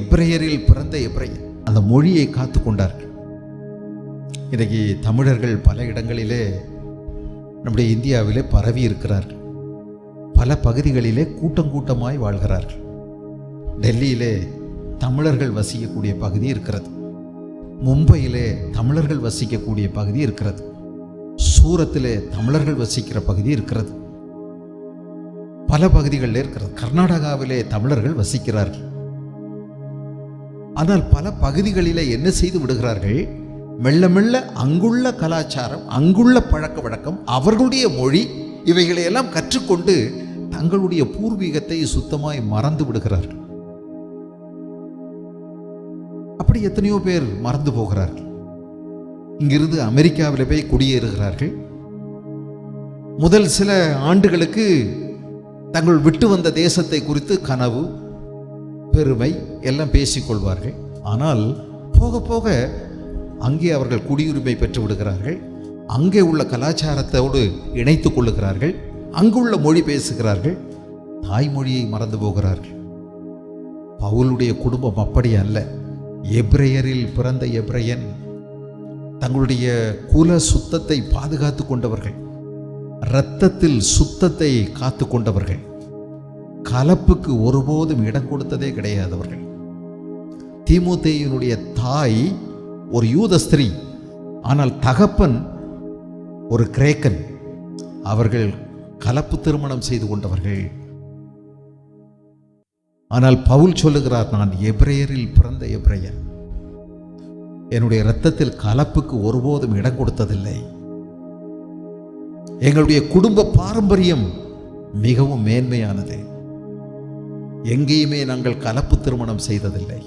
எபிரேயரில் பிறந்த எபிரேயர், அந்த மொழியை காத்து கொண்டார்கள். இன்றைக்கு தமிழர்கள் பல இடங்களிலே நம்முடைய இந்தியாவிலே பரவி இருக்கிறார்கள். பல பகுதிகளிலே கூட்டம் கூட்டமாய் வாழ்கிறார்கள். டெல்லியிலே தமிழர்கள் வசிக்கக்கூடிய பகுதி இருக்கிறது. மும்பையிலே தமிழர்கள் வசிக்கக்கூடிய பகுதி இருக்கிறது. சூரத்திலே தமிழர்கள் வசிக்கிற பகுதி இருக்கிறது. பல பகுதிகளில் இருக்கிறது. கர்நாடகாவிலே தமிழர்கள் வசிக்கிறார்கள். ஆனால் பல பகுதிகளிலே என்ன செய்து விடுகிறார்கள்? மெல்ல மெல்ல அங்குள்ள கலாச்சாரம், அங்குள்ள பழக்க வழக்கம், அவர்களுடைய மொழி, இவைகளையெல்லாம் கற்றுக்கொண்டு தங்களுடைய பூர்வீகத்தை சுத்தமாய் மறந்து விடுகிறார்கள். அப்படி எத்தனையோ பேர் மறந்து போகிறார்கள். இங்கிருந்து அமெரிக்காவில் போய் குடியேறுகிறார்கள். முதல் சில ஆண்டுகளுக்கு தங்கள் விட்டு வந்த தேசத்தை குறித்து கனவு, பெருமை எல்லாம் பேசிக்கொள்வார்கள். ஆனால் போக போக அங்கே அவர்கள் குடியுரிமை பெற்று விடுகிறார்கள். அங்கே உள்ள கலாச்சாரத்தோடு இணைத்து கொள்ளுகிறார்கள். அங்குள்ள மொழி பேசுகிறார்கள். தாய்மொழியை மறந்து போகிறார்கள். பவுலுடைய குடும்பம் அப்படி அல்ல. எபிரேயரில் பிறந்த எபிரேயன், தங்களுடைய குல சுத்தத்தை பாதுகாத்து கொண்டவர்கள், இரத்தத்தில் சுத்தத்தை காத்து கொண்டவர்கள், கலப்புக்கு ஒருபோதும் இடம் கொடுத்ததே கிடையாதவர்கள். தீமோத்தேயுனுடைய தாய் ஒரு யூத ஸ்திரீ, ஆனால் தகப்பன் ஒரு கிரேக்கன். அவர்கள் கலப்பு திருமணம் செய்து கொண்டவர்கள். ஆனால் பவுல் சொல்லுகிறார், நான் எபிரேயரில் பிறந்த எபிரேயன், என்னுடைய இரத்தத்தில் கலப்புக்கு ஒருபோதும் இடம் கொடுத்ததில்லை. எங்களுடைய குடும்ப பாரம்பரியம் மிகவும் மேன்மையானது. எங்கேயுமே நாங்கள் கலப்பு திருமணம் செய்ததில்லை.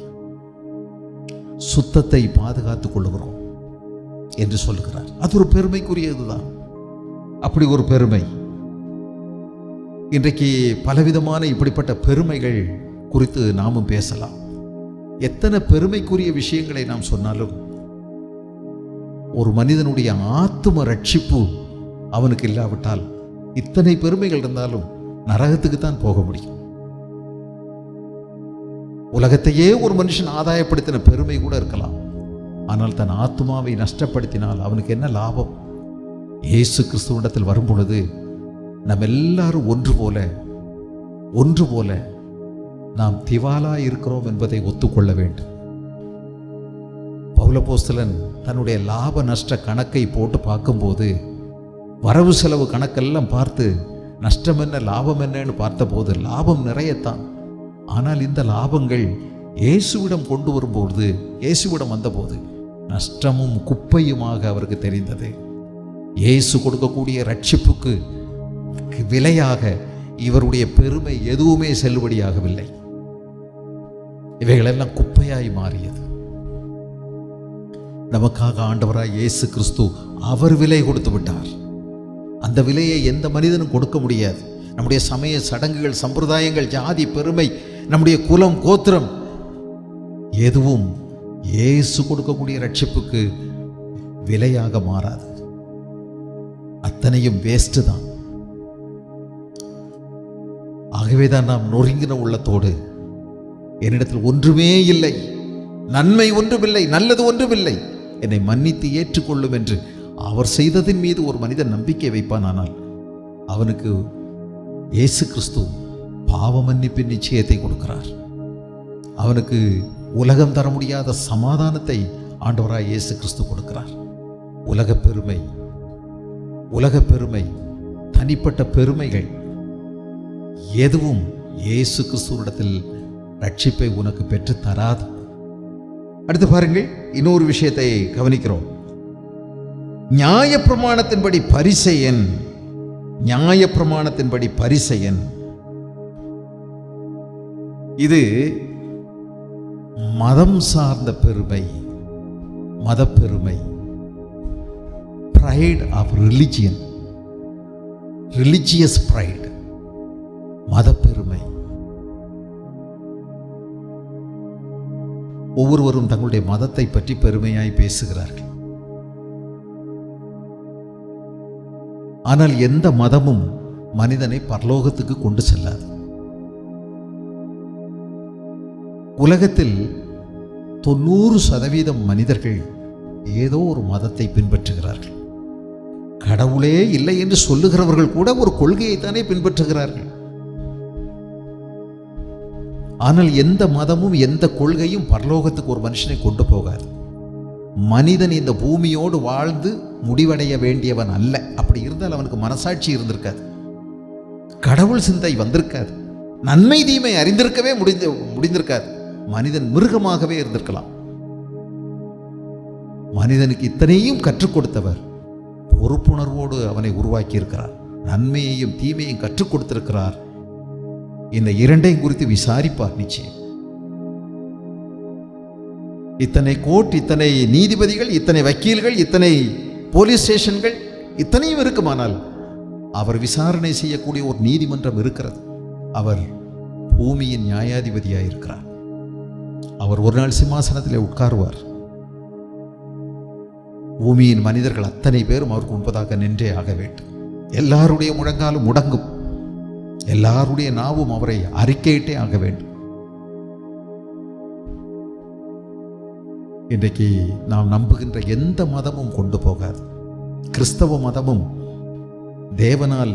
சுத்தத்தை பாதுகாத்துக் கொள்ளுகிறோம் என்று சொல்லுகிறார். அது ஒரு பெருமைக்குரியதுதான். அப்படி ஒரு பெருமை. இன்றைக்கு பலவிதமான இப்படிப்பட்ட பெருமைகள் குறித்து நாமும் பேசலாம். எத்தனை பெருமைக்குரிய விஷயங்களை நாம் சொன்னாலும் ஒரு மனிதனுடைய ஆத்தும ரட்சிப்பு அவனுக்கு இல்லாவிட்டால் இத்தனை பெருமைகள் இருந்தாலும் நரகத்துக்கு தான் போக முடியும். உலகத்தையே ஒரு மனுஷன் ஆதாயப்படுத்தின பெருமை கூட இருக்கலாம். ஆனால் தன் ஆத்துமாவை நஷ்டப்படுத்தினால் அவனுக்கு என்ன லாபம்? இயேசு கிறிஸ்துவிடத்தில் வரும் பொழுது நம்ம எல்லாரும் ஒன்று போல நாம் திவாலா இருக்கிறோம் என்பதை ஒத்துக்கொள்ள வேண்டும். பவுலப்போஸ்தலன் தன்னுடைய லாப நஷ்ட கணக்கை போட்டு பார்க்கும்போது, வரவு செலவு கணக்கெல்லாம் பார்த்து நஷ்டம் என்ன லாபம் என்னன்னு பார்த்தபோது லாபம் நிறையத்தான். ஆனால் இந்த லாபங்கள் இயேசுவிடம் கொண்டு வரும்போது, இயேசுவிடம் வந்தபோது நஷ்டமும் குப்பையுமாக அவருக்கு தெரிந்தது. இயேசு கொடுக்கக்கூடிய ரட்சிப்புக்கு விலையாக இவருடைய பெருமை எதுவுமே செல்லுபடியாகவில்லை. இவைகளெல்லாம் குப்பையாய் மாறியது. நமக்காக ஆண்டவராய் இயேசு கிறிஸ்து அவர் விலை கொடுத்து விட்டார். அந்த விலையை எந்த மனிதனும் கொடுக்க முடியாது. நம்முடைய சமய சடங்குகள், சம்பிரதாயங்கள், ஜாதி பெருமை, நம்முடைய குலம், கோத்திரம் எதுவும் இயேசு கொடுக்கக்கூடிய ரட்சிப்புக்கு விலையாக மாறாது. அத்தனையும் வேஸ்ட் தான். ஆகவேதான் நாம் நொறுங்கின உள்ளத்தோடு, என்னிடத்தில் ஒன்றுமே இல்லை, நன்மை ஒன்றுமில்லை, நல்லது ஒன்றுமில்லை, என்னை மன்னித்து ஏற்றுக்கொள்ளும் என்று அவர் செய்ததின் மீது ஒரு மனிதன் நம்பிக்கை வைப்பான். ஆனால் அவனுக்கு இயேசு கிறிஸ்து பாவ மன்னிப்பின் நிச்சயத்தை கொடுக்கிறார். அவனுக்கு உலகம் தர முடியாத சமாதானத்தை ஆண்டவராய் இயேசு கிறிஸ்து கொடுக்கிறார். உலக பெருமை, தனிப்பட்ட பெருமைகள் எதுவும் இயேசு கிறிஸ்துவிடத்தில் ரட்சிப்பை உனக்கு பெற்று தராது. அடுத்து பாருங்கள், இன்னொரு விஷயத்தை கவனிக்கிறோம். நியாயப்பிரமாணத்தின்படி பரிசேயன், இது மதம் சார்ந்த பெருமை, மதப்பெருமை, pride of religion, religious pride, மதப்பெருமை. ஒவ்வொருவரும் தங்களுடைய மதத்தை பற்றி பெருமையாய் பேசுகிறார்கள். ஆனால் எந்த மதமும் மனிதனை பரலோகத்துக்கு கொண்டு செல்லாது. உலகத்தில் 90% மனிதர்கள் ஏதோ ஒரு மதத்தை பின்பற்றுகிறார்கள். கடவுளே இல்லை என்று சொல்லுகிறவர்கள் கூட ஒரு கொள்கையைத்தானே பின்பற்றுகிறார்கள். ஆனால் எந்த மதமும் எந்த கொள்கையும் பரலோகத்துக்கு ஒரு மனுஷனை கொண்டு போகாது. மனிதன் இந்த பூமியோடு வாழ்ந்து முடிவடைய வேண்டியவன் அல்ல. அப்படி இருந்தால் அவனுக்கு மனசாட்சி இருந்திருக்காது, கடவுள் சிந்தை வந்திருக்காது, நன்மை தீமை அறிந்திருக்கவே முடிந்திருக்காது. மனிதன் மிருகமாகவே இருந்திருக்கலாம். மனிதனுக்கு இத்தனையும் கற்றுக் கொடுத்தவர் பொறுப்புணர்வோடு அவனை உருவாக்கி இருக்கிறார். நன்மையையும் தீமையையும் கற்றுக் கொடுத்திருக்கிறார். இந்த இரண்டையும் குறித்து விசாரிப்பார் நிச்சயம். இத்தனை கோர்ட், இத்தனை நீதிபதிகள், இத்தனை வக்கீல்கள், இத்தனை போலீஸ் ஸ்டேஷன்கள், இத்தனையும் இருக்குமானால் அவர் விசாரணை செய்யக்கூடிய ஒரு நீதிமன்றம் இருக்கிறது. அவர் பூமியின் நியாயாதிபதியாக இருக்கிறார். அவர் ஒரு நாள் சிம்மாசனத்திலே உட்காருவார். பூமியின் மனிதர்கள் அத்தனை பேரும் அவருக்கு முன்பதாக நின்றே ஆக வேண்டும். எல்லாருடைய முழங்காலும் முடங்கும், எல்லாருடைய நாவும் அவரை அறிக்கையிட்டே ஆக வேண்டும். இன்றைக்கு நாம் நம்புகின்ற எந்த மதமும் கொண்டு போகாது. கிறிஸ்தவ மதமும்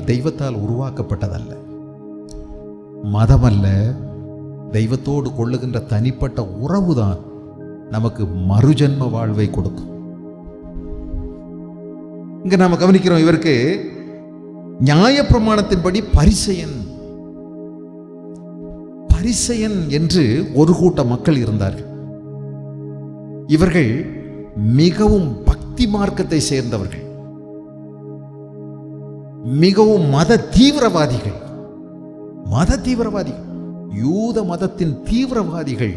தெய்வத்தால் உருவாக்கப்பட்டதல்ல. மதமல்ல, தெய்வத்தோடு கொள்ளுகின்ற தனிப்பட்ட உறவுதான் நமக்கு மறுஜன்ம வாழ்வை கொடுக்கும். இங்க நாம கவனிக்கிறோம், இவருக்கு நியாயப்பிரமாணத்தின்படி பரிசேயன் என்று ஒரு கூட்ட மக்கள் இருந்தார்கள். இவர்கள் மிகவும் பக்தி மார்க்கத்தை சேர்ந்தவர்கள், மிகவும் மத தீவிரவாதிகள். யூத மதத்தின் தீவிரவாதிகள்.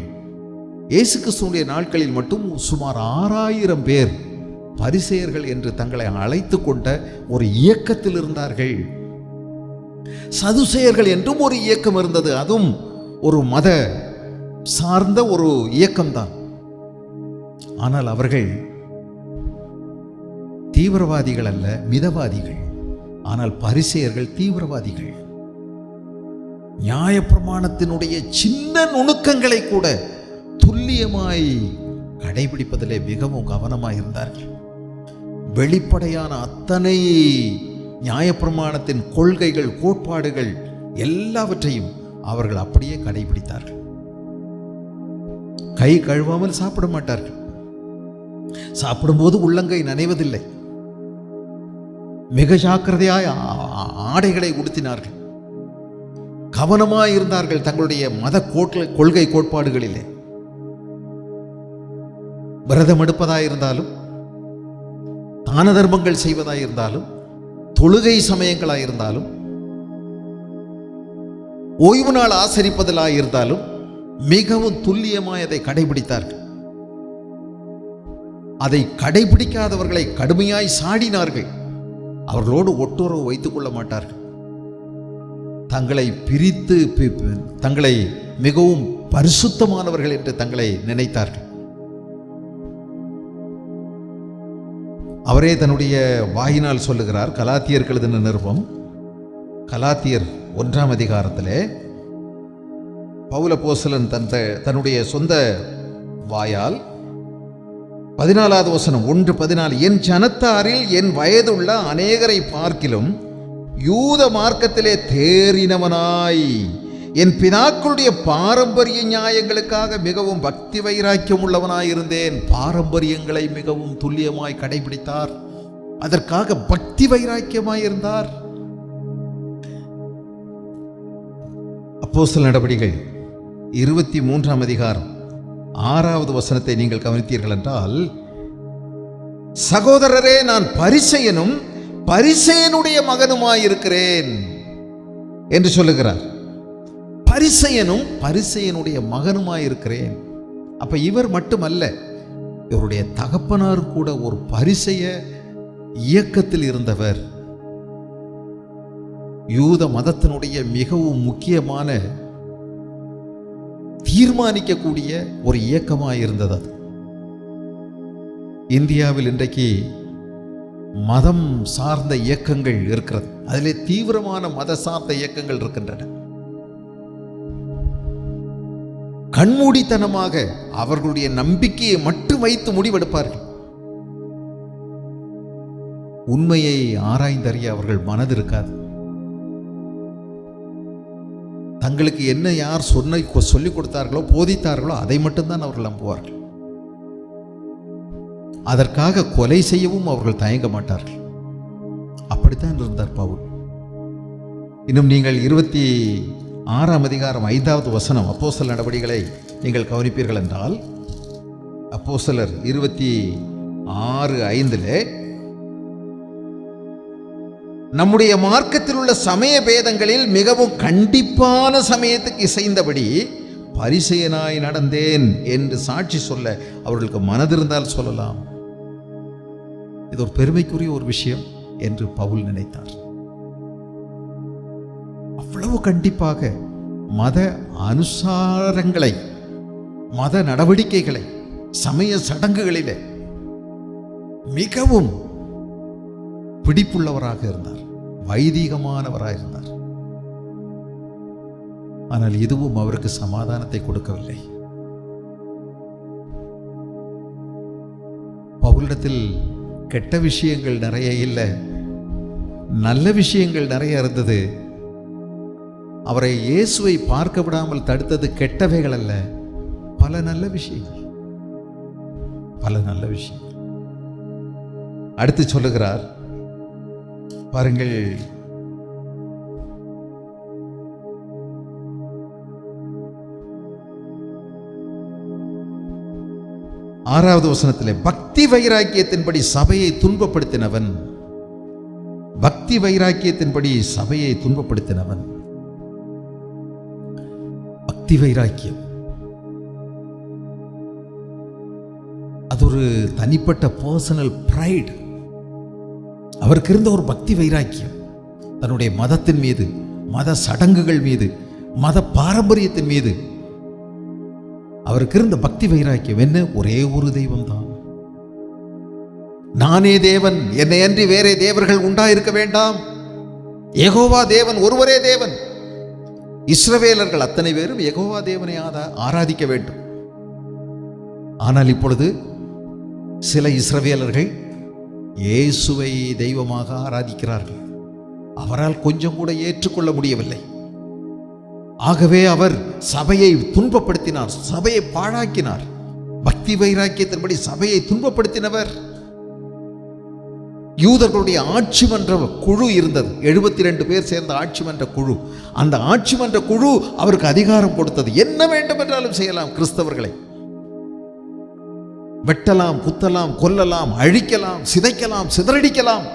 இயேசு கிறிஸ்துவினுடைய நாட்களில் மட்டும் சுமார் 6000 பேர் பரிசேயர்கள் என்று தங்களை அழைத்துக் கொண்ட ஒரு இயக்கத்தில் இருந்தார்கள். சதுசேயர்கள் என்றும் ஒரு இயக்கம் இருந்தது. அதுவும் ஒரு மத சார்ந்த ஒரு இயக்கம்தான். ஆனால் அவர்கள் தீவிரவாதிகள் அல்ல, மிதவாதிகள். ஆனால் பரிசேயர்கள் தீவிரவாதிகள். நியாயப்பிரமாணத்தினுடைய சின்ன நுணுக்கங்களை கூட துல்லியமாய் கடைபிடிப்பதிலே மிகவும் கவனமாய் இருந்தார்கள். வெளிப்படையான அத்தனை நியாயப்பிரமாணத்தின் கொள்கைகள், கோட்பாடுகள் எல்லாவற்றையும் அவர்கள் அப்படியே கடைபிடித்தார்கள். கை கழுவாமல் சாப்பிட மாட்டார்கள். சாப்பிடும்போது உள்ளங்கை நனைவதில்லை. மிக ஜாக்கிரதையாய் ஆடைகளை உடுத்தினார்கள். கவனமாய் இருந்தார்கள் தங்களுடைய மத கொள்கை கோட்பாடுகளிலே. விரதம் எடுப்பதாயிருந்தாலும், தான தர்மங்கள் செய்வதாயிருந்தாலும், தொழுகை சமயங்களாயிருந்தாலும், ஓய்வு நாள் ஆசரிப்பதிலாயிருந்தாலும் மிகவும் துல்லியமாய் அதை கடைபிடித்தார்கள். அதை கடைபிடிக்காதவர்களை கடுமையாய் சாடினார்கள். அவர்களோடு ஒட்டுறவு வைத்துக் கொள்ள மாட்டார்கள். தங்களை பிரித்து தங்களை மிகவும் பரிசுத்தமானவர்கள் என்று தங்களை நினைத்தார்கள். அவரே தன்னுடைய வாயினால் சொல்லுகிறார். கலாத்தியர் எழுதின நிருபம், கலாத்தியர் 1ஆம் அதிகாரத்திலே பவுல் அப்போஸ்தலன் தன்னுடைய சொந்த வாயால் 14வது வசனம் 1:14, என் ஜனத்தாரில் என் வயதுள்ள அநேகரை பார்க்கிலும் யூத மார்க்கத்திலே தேறினவனாய் என் பிதாக்களுடைய பாரம்பரிய நியாயங்களுக்காக மிகவும் பக்தி வைராக்கியம் உள்ளவனாயிருந்தேன். பாரம்பரியங்களை மிகவும் துல்லியமாய் கடைபிடித்தார். அதற்காக பக்தி வைராக்கியமாயிருந்தார். அப்போஸ்தலர் நடபடிகள் 23ஆம் அதிகாரம் 6வது வசனத்தை நீங்கள் கவனித்தீர்கள் என்றால், சகோதரரே, நான் பரிசேயனும் பரிசேயனுடைய மகனுமாயிருக்கிறேன் என்று சொல்லுகிறார். பரிசேயனும் பரிசேயனுடைய மகனுமாயிருக்கிறேன். அப்ப இவர் மட்டுமல்ல, இவருடைய தகப்பனார் கூட ஒரு பரிசேய இயக்கத்தில் இருந்தவர். யூத மதத்தினுடைய மிகவும் முக்கியமான தீர்மானிக்கக்கூடிய ஒரு இயக்கமாக இருந்தது அது. இந்தியாவில் இன்றைக்கு மதம் சார்ந்த இயக்கங்கள் இருக்கிறது. அதிலே தீவிரமான மத சார்ந்த இயக்கங்கள் இருக்கின்றன. கண்மூடித்தனமாக அவர்களுடைய நம்பிக்கையை மட்டும் வைத்து முடிவெடுப்பார்கள். உண்மையை ஆராய்ந்தறிய அவர்கள் மனது இருக்காது. தங்களுக்கு என்ன யார் சொல்லிக் கொடுத்தார்களோ, போதித்தார்களோ அதை மட்டும்தான் அவர்கள் நம்புவார்கள். அதற்காக கொலை செய்யவும் அவர்கள் தயங்க மாட்டார்கள். அப்படித்தான் இருந்தார் பவுல். இன்னும் நீங்கள் 26ஆம் அதிகாரம் 5வது வசனம் அப்போஸ்தலர் நடபடிகளை நீங்கள் கவனிப்பீர்கள் என்றால், அப்போஸ்தலர் 26:5 நம்முடைய மார்க்கத்தில் உள்ள சமய பேதங்களில் மிகவும் கண்டிப்பான சமயத்துக்கு இசைந்தபடி பரிசேயனாய் நடந்தேன் என்று சாட்சி சொல்ல அவர்களுக்கு மனதிருந்தால் சொல்லலாம். இது ஒரு பெருமைக்குரிய ஒரு விஷயம் என்று பவுல் நினைத்தார். அவ்வளவு கண்டிப்பாக மத அனுசாரங்களை மத நடவடிக்கைகளை, சமய சடங்குகளிலே மிகவும் பிடிப்புள்ளவராக இருந்தார், வைதீகமானவராக இருந்தார். ஆனால் இதுவும் அவருக்கு சமாதானத்தை கொடுக்கவில்லை. பவுலிடத்தில் கெட்ட விஷயங்கள் நிறைய இல்லை, நல்ல விஷயங்கள் நிறைய இருந்தது. அவரை இயேசுவை பார்க்க விடாமல் தடுத்தது கெட்டவைகள் அல்ல, பல நல்ல விஷயங்கள், பல நல்ல விஷயங்கள். அடுத்து சொல்லுகிறார் பாருங்கள், ஆறாவது வசனத்திலே, பக்தி வைராக்கியத்தின்படி சபையை துன்பப்படுத்தினவன், பக்தி வைராக்கியத்தின்படி சபையை துன்பப்படுத்தினவன். பக்தி வைராக்கியம் அது ஒரு தனிப்பட்ட பர்சனல் பிரைட். அவருக்கு இருந்த ஒரு பக்தி வைராக்கியம், தன்னுடைய மதத்தின் மீது, மத சடங்குகள் மீது, மத பாரம்பரியத்தின் மீது அவருக்கு இருந்த பக்தி வைராக்கியம் என்ன? ஒரே ஒரு தெய்வம் தான், நானே தேவன், என்னை அன்றி வேறே தேவர்கள் உண்டாயிருக்க வேண்டாம், யெகோவா தேவன், ஒருவரே தேவன். இஸ்ரவேலர்கள் அத்தனை பேரும் யெகோவா தேவனை ஆராதிக்க வேண்டும். ஆனால் இப்பொழுது சில இஸ்ரவேலர்கள் இயேசுவை தெய்வமாக ஆராதிக்கிறார்கள். அவரால் கொஞ்சம் கூட ஏற்றுக்கொள்ள முடியவில்லை. ஆகவே அவர் சபையை துன்பப்படுத்தினார், சபையை பாழாக்கினார். பக்தி வைராக்கியத்தின்படி சபையை துன்பப்படுத்தினவர். யூதர்களுடைய ஆட்சி மன்ற குழு இருந்தது, 72 பேர் சேர்ந்த ஆட்சி மன்ற குழு. அந்த ஆட்சி மன்ற குழு அவருக்கு அதிகாரம் கொடுத்தது. என்ன வேண்டும் என்றாலும் செய்யலாம், கிறிஸ்தவர்களை வெட்டலாம், குத்தலாம், கொல்லலாம், அழிக்கலாம், சிதைக்கலாம், சிதறடிக்கலாம்,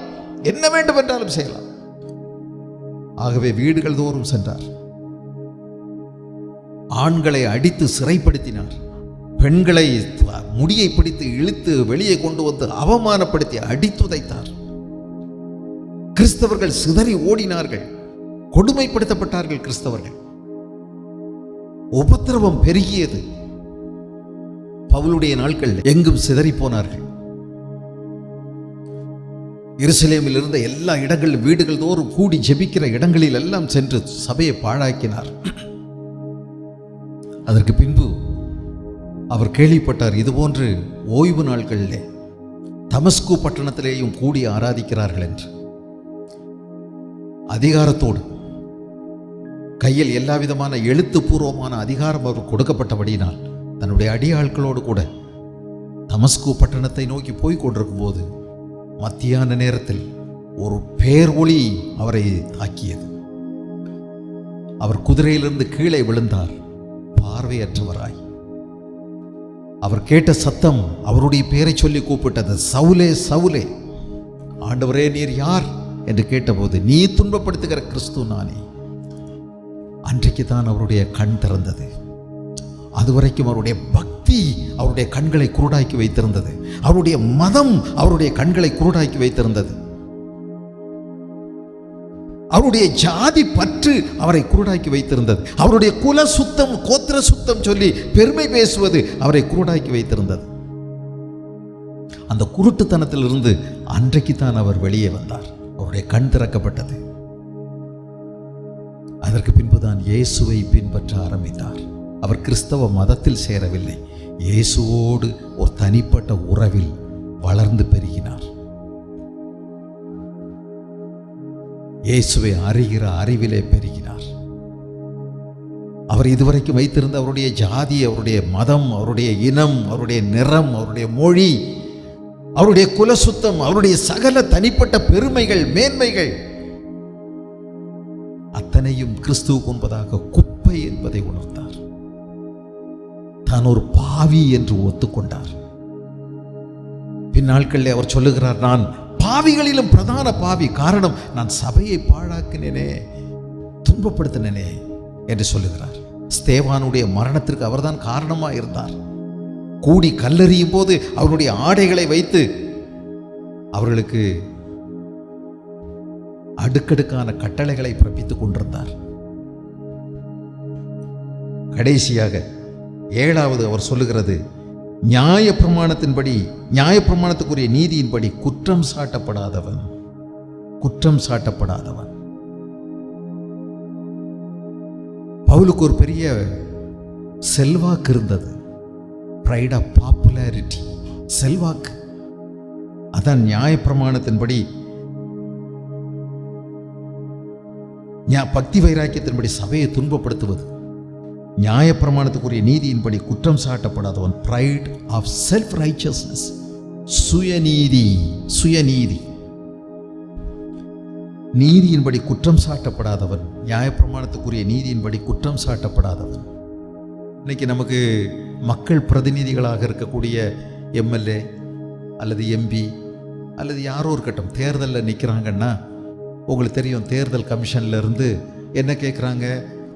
என்ன வேண்டும் என்றாலும் செய்யலாம். ஆகவே வீடுகள் தோறும் சென்றார், ஆண்களை அடித்து சிறைப்படுத்தினார், பெண்களை முடியை பிடித்து இழுத்து வெளியே கொண்டு வந்து அவமானப்படுத்தி அடித்துதைத்தார். கிறிஸ்தவர்கள் சிதறி ஓடினார்கள், கொடுமைப்படுத்தப்பட்டார்கள். கிறிஸ்தவர்கள் உபத்திரவம் பெருகியது. பவுலுடைய நாட்கள் எங்கும் சிதறி போனார்கள். எருசலேமில் இருந்த எல்லா இடங்களிலும், வீடுகள் தோறும் கூடி ஜெபிக்கிற இடங்களில் எல்லாம் சென்று சபையை பாழாக்கினார். அதற்கு பின்பு அவர் கேள்விப்பட்டார், இதுபோன்று ஓய்வு நாட்களிலே தமஸ்கு பட்டணத்திலேயும் கூடி ஆராதிக்கிறார்கள் என்று. அதிகாரத்தோடு, கையில் எல்லா விதமான எழுத்துப்பூர்வமான அதிகாரம் அவர் கொடுக்கப்பட்டபடியினால் தன்னுடைய அடியாட்களோடு கூட தமஸ்கு பட்டணத்தை நோக்கி போய் கொண்டிருக்கும் போது மத்தியான நேரத்தில் ஒரு பேர் ஒளி அவரை தாக்கியது. அவர் குதிரையிலிருந்து கீழே விழுந்தார், பார்வையற்றவராய். அவர் கேட்ட சத்தம் அவருடைய பெயரை சொல்லி கூப்பிட்டது, சவுலே, சவுலே, ஆண்டவரே நீர் யார் என்று கேட்டபோது, நீ துன்பப்படுத்துகிற கிறிஸ்து நானே. அன்றைக்கு தான் அவருடைய கண் திறந்தது. அதுவரைக்கும் அவருடைய பக்தி அவருடைய கண்களை குருடாக்கி வைத்திருந்தது, அவருடைய மதம் அவருடைய கண்களை குருடாக்கி வைத்திருந்தது, அவருடைய ஜாதி பற்று அவரை குருடாக்கி வைத்திருந்தது, அவருடைய குல சுத்தம், கோத்திர சுத்தம் சொல்லி பெருமை பேசுவது அவரை குருடாக்கி வைத்திருந்தது. அந்த குருட்டுத்தனத்திலிருந்து அன்றைக்கு தான் அவர் வெளியே வந்தார், அவருடைய கண் திறக்கப்பட்டது. அதற்கு பின்புதான் இயேசுவை பின்பற்ற ஆரம்பித்தார். அவர் கிறிஸ்தவ மதத்தில் சேரவில்லை, இயேசுவோடு ஒரு தனிப்பட்ட உறவில் வளர்ந்து பெருகினார். இயேசுவை அறிகிற அறிவிலே பெருகினார். அவர் இதுவரைக்கும் வைத்திருந்த அவருடைய ஜாதி, அவருடைய மதம், அவருடைய இனம், அவருடைய நிறம், அவருடைய மொழி, அவருடைய குலசுத்தம், அவருடைய சகல தனிப்பட்ட பெருமைகள், மேன்மைகள் அத்தனையும் கிறிஸ்துவுக்கு முன்பதாக குப்பை என்பதை உணர்ந்தார். தான் ஒரு பாவி என்று ஒத்துக்கொண்டார். பின்னாட்களில் அவர் சொல்லுகிறார், நான் பாவிகளிலும் பிரதான பாவி, காரணம் நான் சபையை பாழாக்கினேனே, துன்பப்படுத்தினேனே என்று சொல்லுகிறார். ஸ்தேவானுடைய மரணத்திற்கு அவர்தான் காரணமாக இருந்தார். கூடி கல்லெறியும் போது அவருடைய ஆடைகளை வைத்து அவர்களுக்கு அடுக்கடுக்கான கட்டளைகளை பிறப்பித்துக் கொண்டிருந்தார். கடைசியாக 7வது அவர் சொல்லுகிறது, நியாயப்பிரமாணத்துக்குரிய நீதியின்படி குற்றம் சாட்டப்படாதவன். பவுலுக்கு ஒரு பெரிய செல்வாக்கு இருந்தது. ப்ரைட் ஆஃப் பாப்புலாரிட்டி, செல்வாக்கு. அதான் நியாயப்பிரமாணத்தின்படி, பக்தி வைராக்கியத்தின்படி சபையை துன்பப்படுத்துவது. நியாயப்பிரமாணத்துக்குரிய நீதியின்படி குற்றம் சாட்டப்படாதவன். ப்ரைட் ஆஃப் செல்ஃப் ரைச்சஸ்னஸ், சுயநீதி. நீதியின்படி குற்றம் சாட்டப்படாதவன், நியாயப்பிரமாணத்துக்குரிய நீதியின்படி குற்றம் சாட்டப்படாதவன். இன்னைக்கு நமக்கு மக்கள் பிரதிநிதிகளாக இருக்கக்கூடிய எம்எல்ஏ அல்லது எம்பி அல்லது யாரோ இருக்கட்டும், தேர்தலில் நிற்கிறாங்கன்னா உங்களுக்கு தெரியும், தேர்தல் கமிஷன்ல இருந்து என்ன கேட்குறாங்க?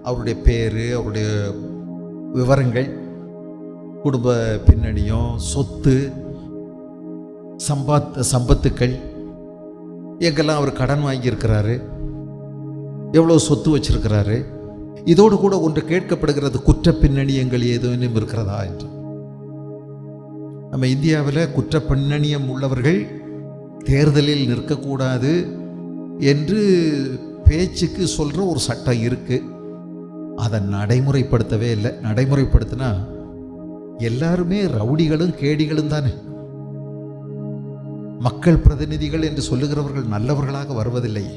அவருடைய பேர், அவருடைய விவரங்கள், குடும்ப பின்னணியும், சொத்து, சம்பத்துக்கள், எங்கெல்லாம் அவர் கடன் வாங்கியிருக்கிறாரு, எவ்வளோ சொத்து வச்சிருக்கிறாரு. இதோடு கூட ஒன்று கேட்கப்படுகிறது, குற்ற பின்னணியங்கள் ஏதேனும் இருக்கிறதா என்று. நம்ம இந்தியாவில் குற்ற பின்னணியம் உள்ளவர்கள் தேர்தலில் நிற்கக்கூடாது என்று பேச்சுக்கு சொல்கிற ஒரு சட்டம் இருக்குது. அதை நடைமுறைப்படுத்தவே இல்லை. நடைமுறைப்படுத்தினா எல்லாருமே ரவுடிகளும் கேடிகளும் தானே. மக்கள் பிரதிநிதிகள் என்று சொல்லுகிறவர்கள் நல்லவர்களாக வருவதில்லையே.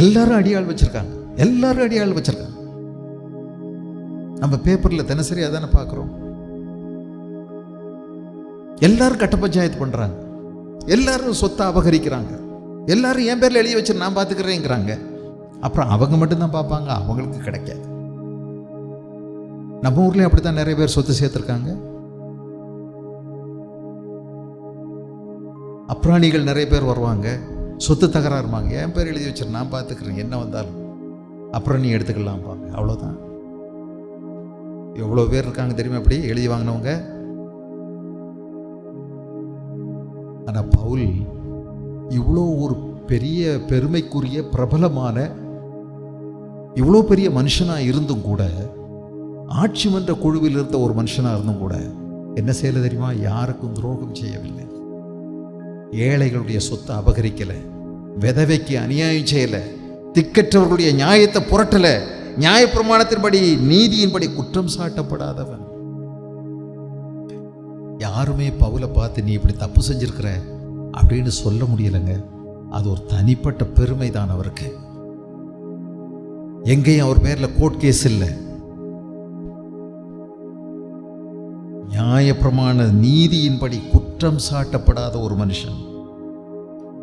எல்லாரும் அடியாள் வச்சிருக்காங்க. நம்ம பேப்பர்ல தினசரி அதானே பார்க்குறோம். எல்லாரும் கட்ட பஞ்சாயத்து பண்றாங்க, எல்லாரும் சொத்தை அபகரிக்கிறாங்க, எல்லாரும் என் பேர்ல எழுதி வச்சு நான் பார்த்துக்கிறேங்கிறாங்க. அப்புறம் அவங்க மட்டும்தான் பார்ப்பாங்க, அவங்களுக்கு கிடைக்காது. நம்ம ஊர்லயும் அப்படித்தான் நிறைய பேர் சொத்து சேர்த்திருக்காங்க. அப்ராணிகள் நிறைய பேர் வருவாங்க, சொத்து தகராறுமாங்க, என் பேர் எழுதி வச்சிரு நான் பார்த்துக்கிறேன், என்ன வந்தாலும் அப்புறம் நீ எடுத்துக்கலாம் பாங்க. அவ்வளோதான். எவ்வளோ பேர் இருக்காங்க தெரியுமா அப்படி எழுதி வாங்கினவங்க. ஆனால் பவுல் இவ்வளோ ஒரு பெரிய பெருமைக்குரிய பிரபலமான இவ்வளோ பெரிய மனுஷனாக இருந்தும் கூட, ஆட்சி மன்ற குழுவில் இருந்த ஒரு மனுஷனாக இருந்தும் கூட என்ன செய்யல தெரியுமா? யாருக்கும் துரோகம் செய்யவில்லை, ஏழைகளுடைய சொத்தை அபகரிக்கலை, விதவைக்கு அநியாயம் செய்யலை, திக்கற்றவர்களுடைய நியாயத்தை புரட்டலை, நியாயப்பிரமாணத்தின்படி நீதியின்படி குற்றம் சாட்டப்படாதவன். யாருமே பவுலை பார்த்து நீ இப்படி தப்பு செஞ்சிருக்கிற அப்படின்னு சொல்ல முடியலைங்க. அது ஒரு தனிப்பட்ட பெருமை தான் அவருக்கு. எங்கேயும் அவர் பேர்ல கோர்ட் கேஸ் இல்லை. நியாயப்பிரமாண நீதியின்படி குற்றம் சாட்டப்படாத ஒரு மனுஷன்.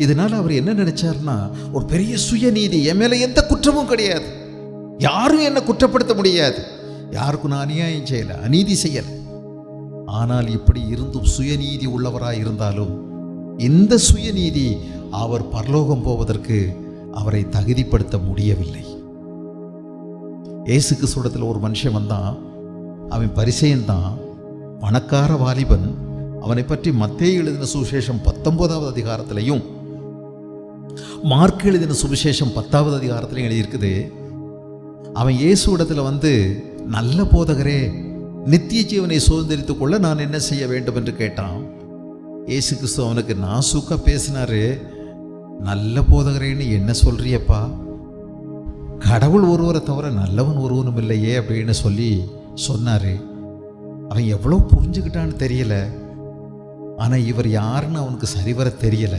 இதனால அவர் என்ன நினைச்சார்னா, ஒரு பெரிய சுயநீதி, என் மேல எந்த குற்றமும் கிடையாது, யாரும் என்ன குற்றப்படுத்த முடியாது, யாருக்கும் நான் அநியாயம் செய்யல, அநீதி செய்யல. ஆனால் இப்படி இருந்தும் சுயநீதி உள்ளவராய் இருந்தாலும் இந்த சுயநீதி அவர் பரலோகம் போவதற்கு அவரை தகுதிப்படுத்த முடியவில்லை. இயேசு கிறிஸ்துவிடத்தில் ஒரு மனுஷன் வந்தான். அவன் பரிசேயன் தான், பணக்கார வாலிபன். அவனை பற்றி மத்தேயு எழுதின சுவிசேஷம் 19வது அதிகாரத்திலையும் மார்க் எழுதின சுவிசேஷம் 10வது அதிகாரத்திலையும் எழுதியிருக்குது. அவன் இயேசுவிடத்தில் வந்து, நல்ல போதகரே, நித்திய ஜீவனை சுதந்திரித்துக் கொள்ள நான் என்ன செய்ய வேண்டும் என்று கேட்டான். இயேசு கிறிஸ்து அவனுக்கு நாசூக்கா பேசினாரு. நல்ல போதகரேன்னு என்ன சொல்றியப்பா? கடவுள் ஒருவரை தவிர நல்லவன் ஒருவனும் இல்லையே அப்படின்னு சொன்னாரு. அவன் எவ்வளோ புரிஞ்சுக்கிட்டான்னு தெரியல. ஆனால் இவர் யாருன்னு அவனுக்கு சரிவர தெரியல.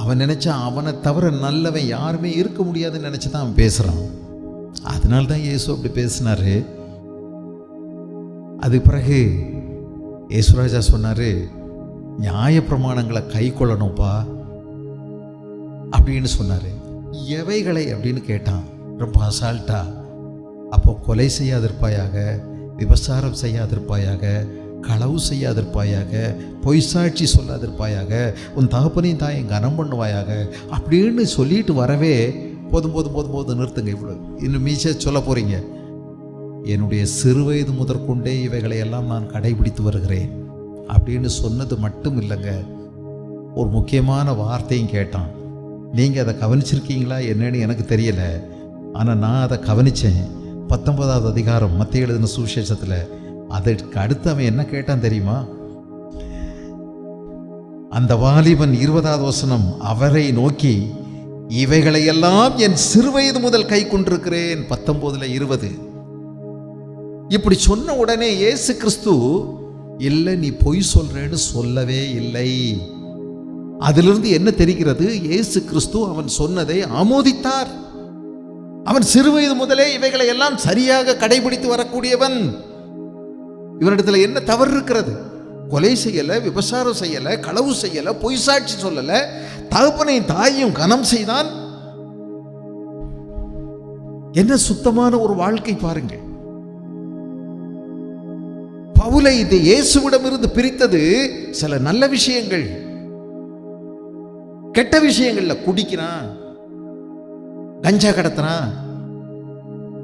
அவன் நினைச்சா அவனை தவிர நல்லவன் யாருமே இருக்க முடியாதுன்னு நினைச்சு தான் அவன் பேசுகிறான். அதனால தான் இயேசு அப்படி பேசினாரு. அது பிறகு இயேசுராஜா சொன்னாரு, நியாயப்பிரமாணங்களை கை கொள்ளணும்ப்பா அப்படின்னு சொன்னாரு. எவைகளை அப்படின்னு கேட்டான் ரொம்ப அசால்ட்டா. அப்போ கொலை செய்யாதிருப்பாயாக, விபசாரம் செய்யாதிருப்பாயாக, களவு செய்யாதிருப்பாயாக, பொய் சாட்சி சொல்லாதிருப்பாயாக, உன் தகப்பனையும் தாயும் கனம் பண்ணுவாயாக அப்படின்னு சொல்லிட்டு வரவே போதும் நிறுத்துங்க. இவ்வளோ இன்னும் மீச்ச சொல்ல போறீங்க. என்னுடைய சிறுவயது முதற்கொண்டே இவைகளை எல்லாம் நான் கடைபிடித்து வருகிறேன் அப்படின்னு சொன்னது மட்டும் இல்லைங்க, ஒரு முக்கியமான வார்த்தையும் கேட்டான். நீங்கள் அதை கவனிச்சிருக்கீங்களா என்னன்னு எனக்கு தெரியல, ஆனால் நான் அதை கவனித்தேன். 19வது அதிகாரம் மத்தேயு எழுதின சுவிசேஷத்தில் அதற்கு அடுத்து அவன் என்ன கேட்டான் தெரியுமா? அந்த வாலிபன் 20வது வசனம், அவரை நோக்கி, இவைகளையெல்லாம் என் சிறுவயது முதல் கை கொண்டிருக்கிறேன். 19:20. இப்படி சொன்ன உடனே இயேசு கிறிஸ்து, இல்லை நீ பொய் சொல்றேன்னு சொல்லவே இல்லை. அதிலிருந்து என்ன தெரிகிறது? இயேசு கிறிஸ்து அவன் சொன்னதை ஆமோதித்தார். அவன் சிறுவயது முதலே இவைகளை எல்லாம் சரியாக கடைபிடித்து வரக்கூடியவன். இவனிடத்துல என்ன தவறு இருக்கிறது? கொலை செய்யல, விபசாரம் செய்யல, களவு செய்யல, பொய் சாட்சி சொல்லல, தகப்பனை தாயும் கனம் செய்தான். என்ன சுத்தமான ஒரு வாழ்க்கை பாருங்கள். பவுலை இது இயேசுவிடமிருந்து பிரித்தது சில நல்ல விஷயங்கள். கெட்ட விஷயங்கள்ல குடிக்கிறான், கஞ்சா கடத்துறான்,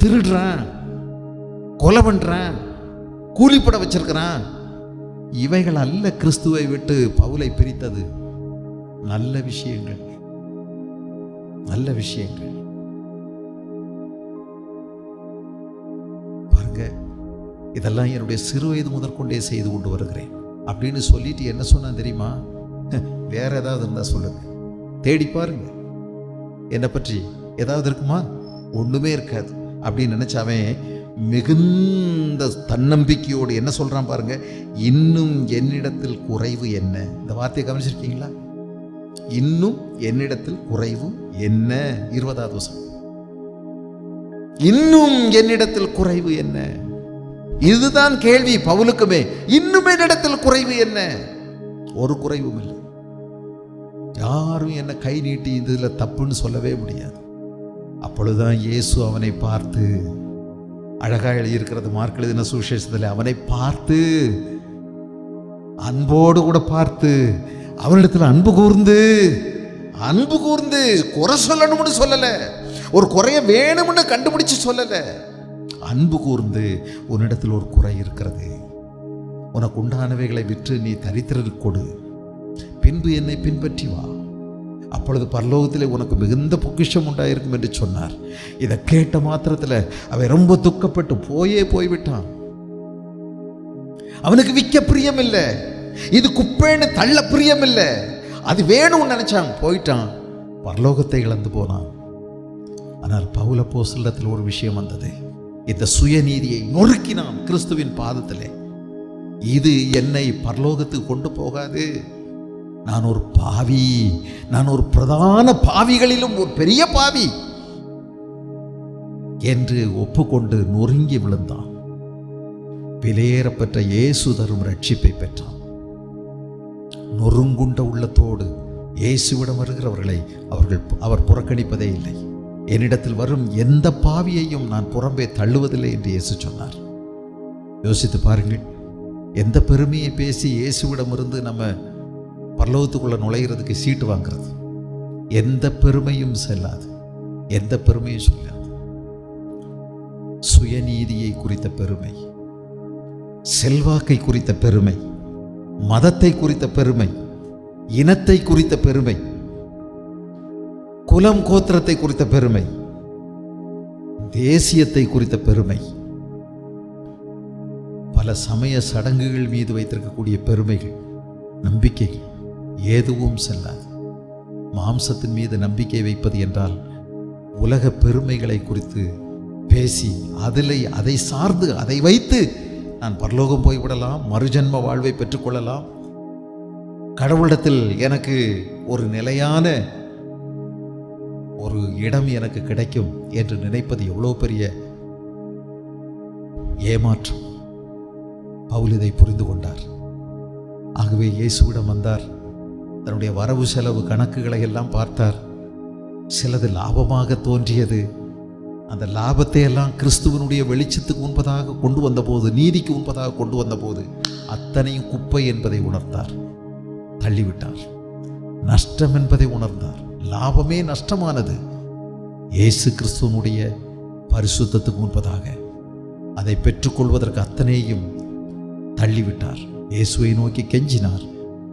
திருடுறான், கொலை பண்றான், கூலிப்பட வச்சிருக்கிறான். இவைகள் அல்ல கிறிஸ்துவை விட்டு பவுலை பிரித்தது. நல்ல விஷயங்கள், நல்ல விஷயங்கள். பாருங்க, இதெல்லாம் என்னுடைய சிறு வயது முதற்கொண்டே செய்து கொண்டு வருகிறேன் அப்படின்னு சொல்லிட்டு என்ன சொன்னா தெரியுமா? வேற ஏதாவது இருந்தா சொல்லுங்க, தேடி பாருங்க, என்னை பற்றி ஏதாவது இருக்குமா? ஒண்ணுமே இருக்காது அப்படின்னு நினைச்சாவே மிகுந்த தன்னம்பிக்கையோடு என்ன சொல்றான் பாருங்க, இன்னும் என்னிடத்தில் குறைவு என்ன. இந்த வார்த்தையை கவனிச்சிருக்கீங்களா? இன்னும் என்னிடத்தில் குறைவு என்ன. 20வது வசனம், இன்னும் என்னிடத்தில் குறைவு என்ன. இதுதான் கேள்வி பவுலுக்குமே. இன்னும் என்னிடத்தில் குறைவு என்ன? ஒரு குறைவும் இல்லை. யாரும் என்ன கை நீட்டி இதுல தப்புன்னு சொல்லவே முடியாது. அப்பொழுதுதான் இயேசு அவனை பார்த்து, அழகா எழுதியிருக்கிறது மார்க் எழுதின சுவிசேஷத்தில், அவனை பார்த்து அன்போடு கூட பார்த்து அவனிடத்தில் அன்பு கூர்ந்து குறை சொல்லணும்னு சொல்லல, ஒரு குறைய வேணும்னு கண்டுபிடிச்சு சொல்லல, அன்பு கூர்ந்து உன்னிடத்தில் ஒரு குறை இருக்கிறது, உனக்கு உண்டானவைகளை விற்று நீ தரித்திரருக்கு கொடு, பின்பு என்னை பின்பற்றி வா, அப்பொழுது பரலோகத்திலே உனக்கு மிகுந்த பொக்கிஷம் உண்டாயிருக்கும் என்று சொன்னார். இதை கேட்ட மாத்திரத்தில் அவன் ரொம்ப துக்கப்பட்டு போய்விட்டான். அவனுக்கு விற்க பிரியம் இல்லை, இது குப்பைன்னு தள்ள பிரியம் இல்லை, அது வேணும்னு நினைச்சான், போயிட்டான், பரலோகத்தை இழந்து போனான். ஆனால் பவுல் அப்போஸ்தலத்தில் ஒரு விஷயம் வந்தது. இந்த சுயநீதியை நொறுக்கினான் கிறிஸ்துவின் பாதத்திலே. இது என்னை பரலோகத்துக்கு கொண்டு போகாது, நான் ஒரு பாவி, நான் ஒரு பிரதான பாவிகளிலும் ஒரு பெரிய பாவி என்று ஒப்புக்கொண்டு நொறுங்கி விழுந்தான். விலையேறப்பெற்ற இயேசு தரும் ரட்சிப்பை பெற்றான். நொறுங்குண்ட உள்ளத்தோடு இயேசுவிடம் வருகிறவர்களை அவர் புறக்கணிப்பதே இல்லை. என்னிடத்தில் வரும் எந்த பாவியையும் நான் புறம்பே தள்ளுவதில்லை என்று இயேசு சொன்னார். யோசித்து பாருங்கள், எந்த பெருமையை பேசி இயேசுவிடமிருந்து நம்ம பரலோகத்துக்குள்ள நுழைகிறதுக்கு சீட்டு வாங்கிறது. எந்த பெருமையும் செல்லாது, எந்த பெருமையும் சொல்லாது. சுயநீதியை குறித்த பெருமை, செல்வாக்கை குறித்த பெருமை, மதத்தை குறித்த பெருமை, இனத்தை குறித்த பெருமை, குலம் கோத்திரத்தை குறித்த பெருமை, தேசியத்தை குறித்த பெருமை, பல சமய சடங்குகள் மீது வைத்திருக்கக்கூடிய பெருமைகள், நம்பிக்கைகள் எதுவும் செல்லாது. மாம்சத்தின் மீது நம்பிக்கை வைப்பது என்றால் உலக பெருமைகளை குறித்து பேசி அதை சார்ந்து அதை வைத்து நான் பரலோகம் போய்விடலாம், மறுஜன்ம வாழ்வை பெற்றுக்கொள்ளலாம், கடவுளிடத்தில் எனக்கு ஒரு நிலையான ஒரு இடம் எனக்கு கிடைக்கும் என்று நினைப்பது எவ்வளோ பெரிய ஏமாற்றம். பவுல் இதை புரிந்து கொண்டார். ஆகவே இயேசுவிடம் வந்தார். தன்னுடைய வரவு செலவு கணக்குகளை எல்லாம் பார்த்தார். சிலது லாபமாக தோன்றியது. அந்த லாபத்தை எல்லாம் கிறிஸ்துவனுடைய வெளிச்சத்துக்கு முன்பதாக கொண்டு வந்தபோது, நீதிக்கு முன்பதாக கொண்டு வந்தபோது அத்தனையும் குப்பை என்பதை உணர்ந்தார், தள்ளிவிட்டார். நஷ்டம் என்பதை உணர்ந்தார். லாபமே நஷ்டமானது. இயேசு கிறிஸ்துவனுடைய பரிசுத்தத்துக்கு முன்பதாக அதை பெற்றுக்கொள்வதற்கு அத்தனையும் தள்ளிவிட்டார். இயேசுவை நோக்கி கெஞ்சினார்.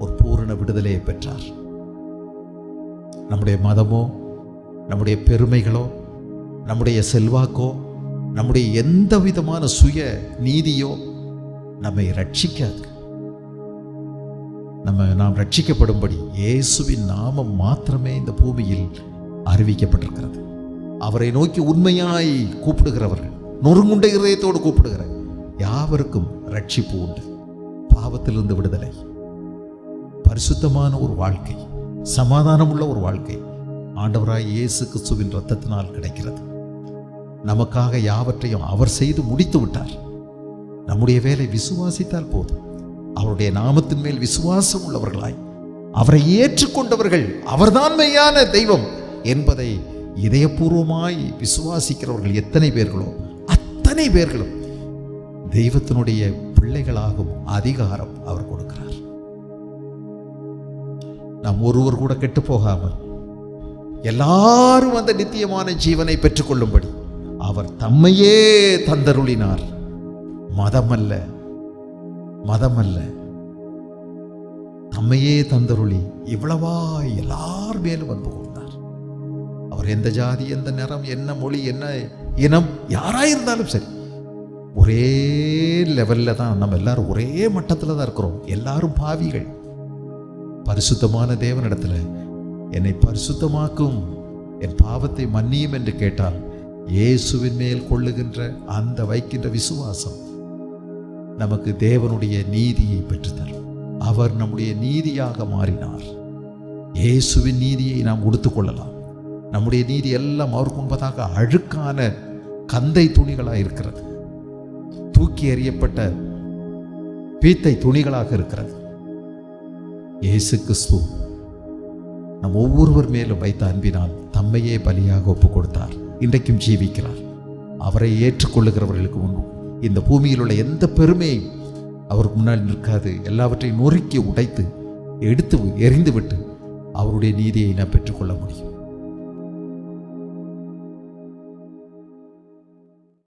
ஒரு பூரண விடுதலையை பெற்றார். நம்முடைய மதமோ, நம்முடைய பெருமைகளோ, நம்முடைய செல்வாக்கோ, நம்முடைய எந்த விதமான சுய நீதியோ நம்மை ரட்சிக்காது. நாம் ரட்சிக்கப்படும்படி இயேசுவின் நாமம் மாத்திரமே இந்த பூமியில் அறிவிக்கப்பட்டிருக்கிறது. அவரை நோக்கி உண்மையாய் கூப்பிடுகிறவர்கள், நொறுங்குண்ட இதயத்தோடு கூப்பிடுகிற யாவருக்கும் ரட்சிப்பு உண்டு. பாவத்திலிருந்து விடுதலை, பரிசுத்தமான ஒரு வாழ்க்கை, சமாதானம் உள்ள ஒரு வாழ்க்கை ஆண்டவராய் இயேசு கிறிஸ்துவின் இரத்தத்தினால் கிடைக்கிறது. நமக்காக யாவற்றையும் அவர் செய்து முடித்து விட்டார். நம்முடைய வேலை விசுவாசித்தால் போதும். அவருடைய நாமத்தின் மேல் விசுவாசம் உள்ளவர்களாய் அவரை ஏற்றுக்கொண்டவர்கள், அவர்தான் மெய்யான தெய்வம் என்பதை இதயபூர்வமாய் விசுவாசிக்கிறவர்கள் எத்தனை பேர்களோ அத்தனை பேர்களும் தெய்வத்தினுடைய பிள்ளைகளாகும் அதிகாரம் அவர் கொடுக்கிறார். நாம் ஒருவர் கூட கெட்டு போகாமல் எல்லாரும் அந்த நித்தியமான ஜீவனை பெற்றுக்கொள்ளும்படி அவர் தம்மையே தந்தருளினார். மதமல்ல, தம்மையே தந்தருளி இவ்வளவா எல்லார் மேலும் அன்பு கூர்ந்தார். அவர் எந்த ஜாதி, எந்த நிறம், என்ன மொழி, என்ன இனம், யாராயிருந்தாலும் சரி, ஒரே லெவல்ல தான் நம்ம எல்லாரும் ஒரே மட்டத்தில் தான் இருக்கிறோம். எல்லாரும் பாவிகள். பரிசுத்தமான தேவனிடத்துல என்னை பரிசுத்தமாக்கும், என் பாவத்தை மன்னியும் என்று கேட்டால் இயேசுவின் மேல் கொள்ளுகின்ற அந்த வைக்கின்ற விசுவாசம் நமக்கு தேவனுடைய நீதியை பெற்றுத்தரும். அவர் நம்முடைய நீதியாக மாறினார். இயேசுவின் நீதியை நாம் உடுத்துக்கொள்ளலாம். நம்முடைய நீதி எல்லாம் அவருக்கு முன்பதாக அழுக்கான கந்தை துணிகளாக இருக்கிறது, தூக்கி எறியப்பட்ட பீத்தை துணிகளாக இருக்கிறது. இயேசு கிறிஸ்து நம் ஒவ்வொருவர் மேலும் வைத்த அன்பினால் தம்மையே பலியாக ஒப்பு கொடுத்தார். இன்றைக்கும் ஜீவிக்கிறார். அவரை ஏற்றுக்கொள்ளுகிறவர்களுக்கு முன்பு இந்த பூமியில் உள்ள எந்த பெருமையும் அவருக்கு முன்னால் நிற்காது. எல்லாவற்றையும் நொறுக்கி உடைத்து எடுத்து எறிந்துவிட்டு அவருடைய நீதியை நாம் பெற்றுக்கொள்ள முடியும்.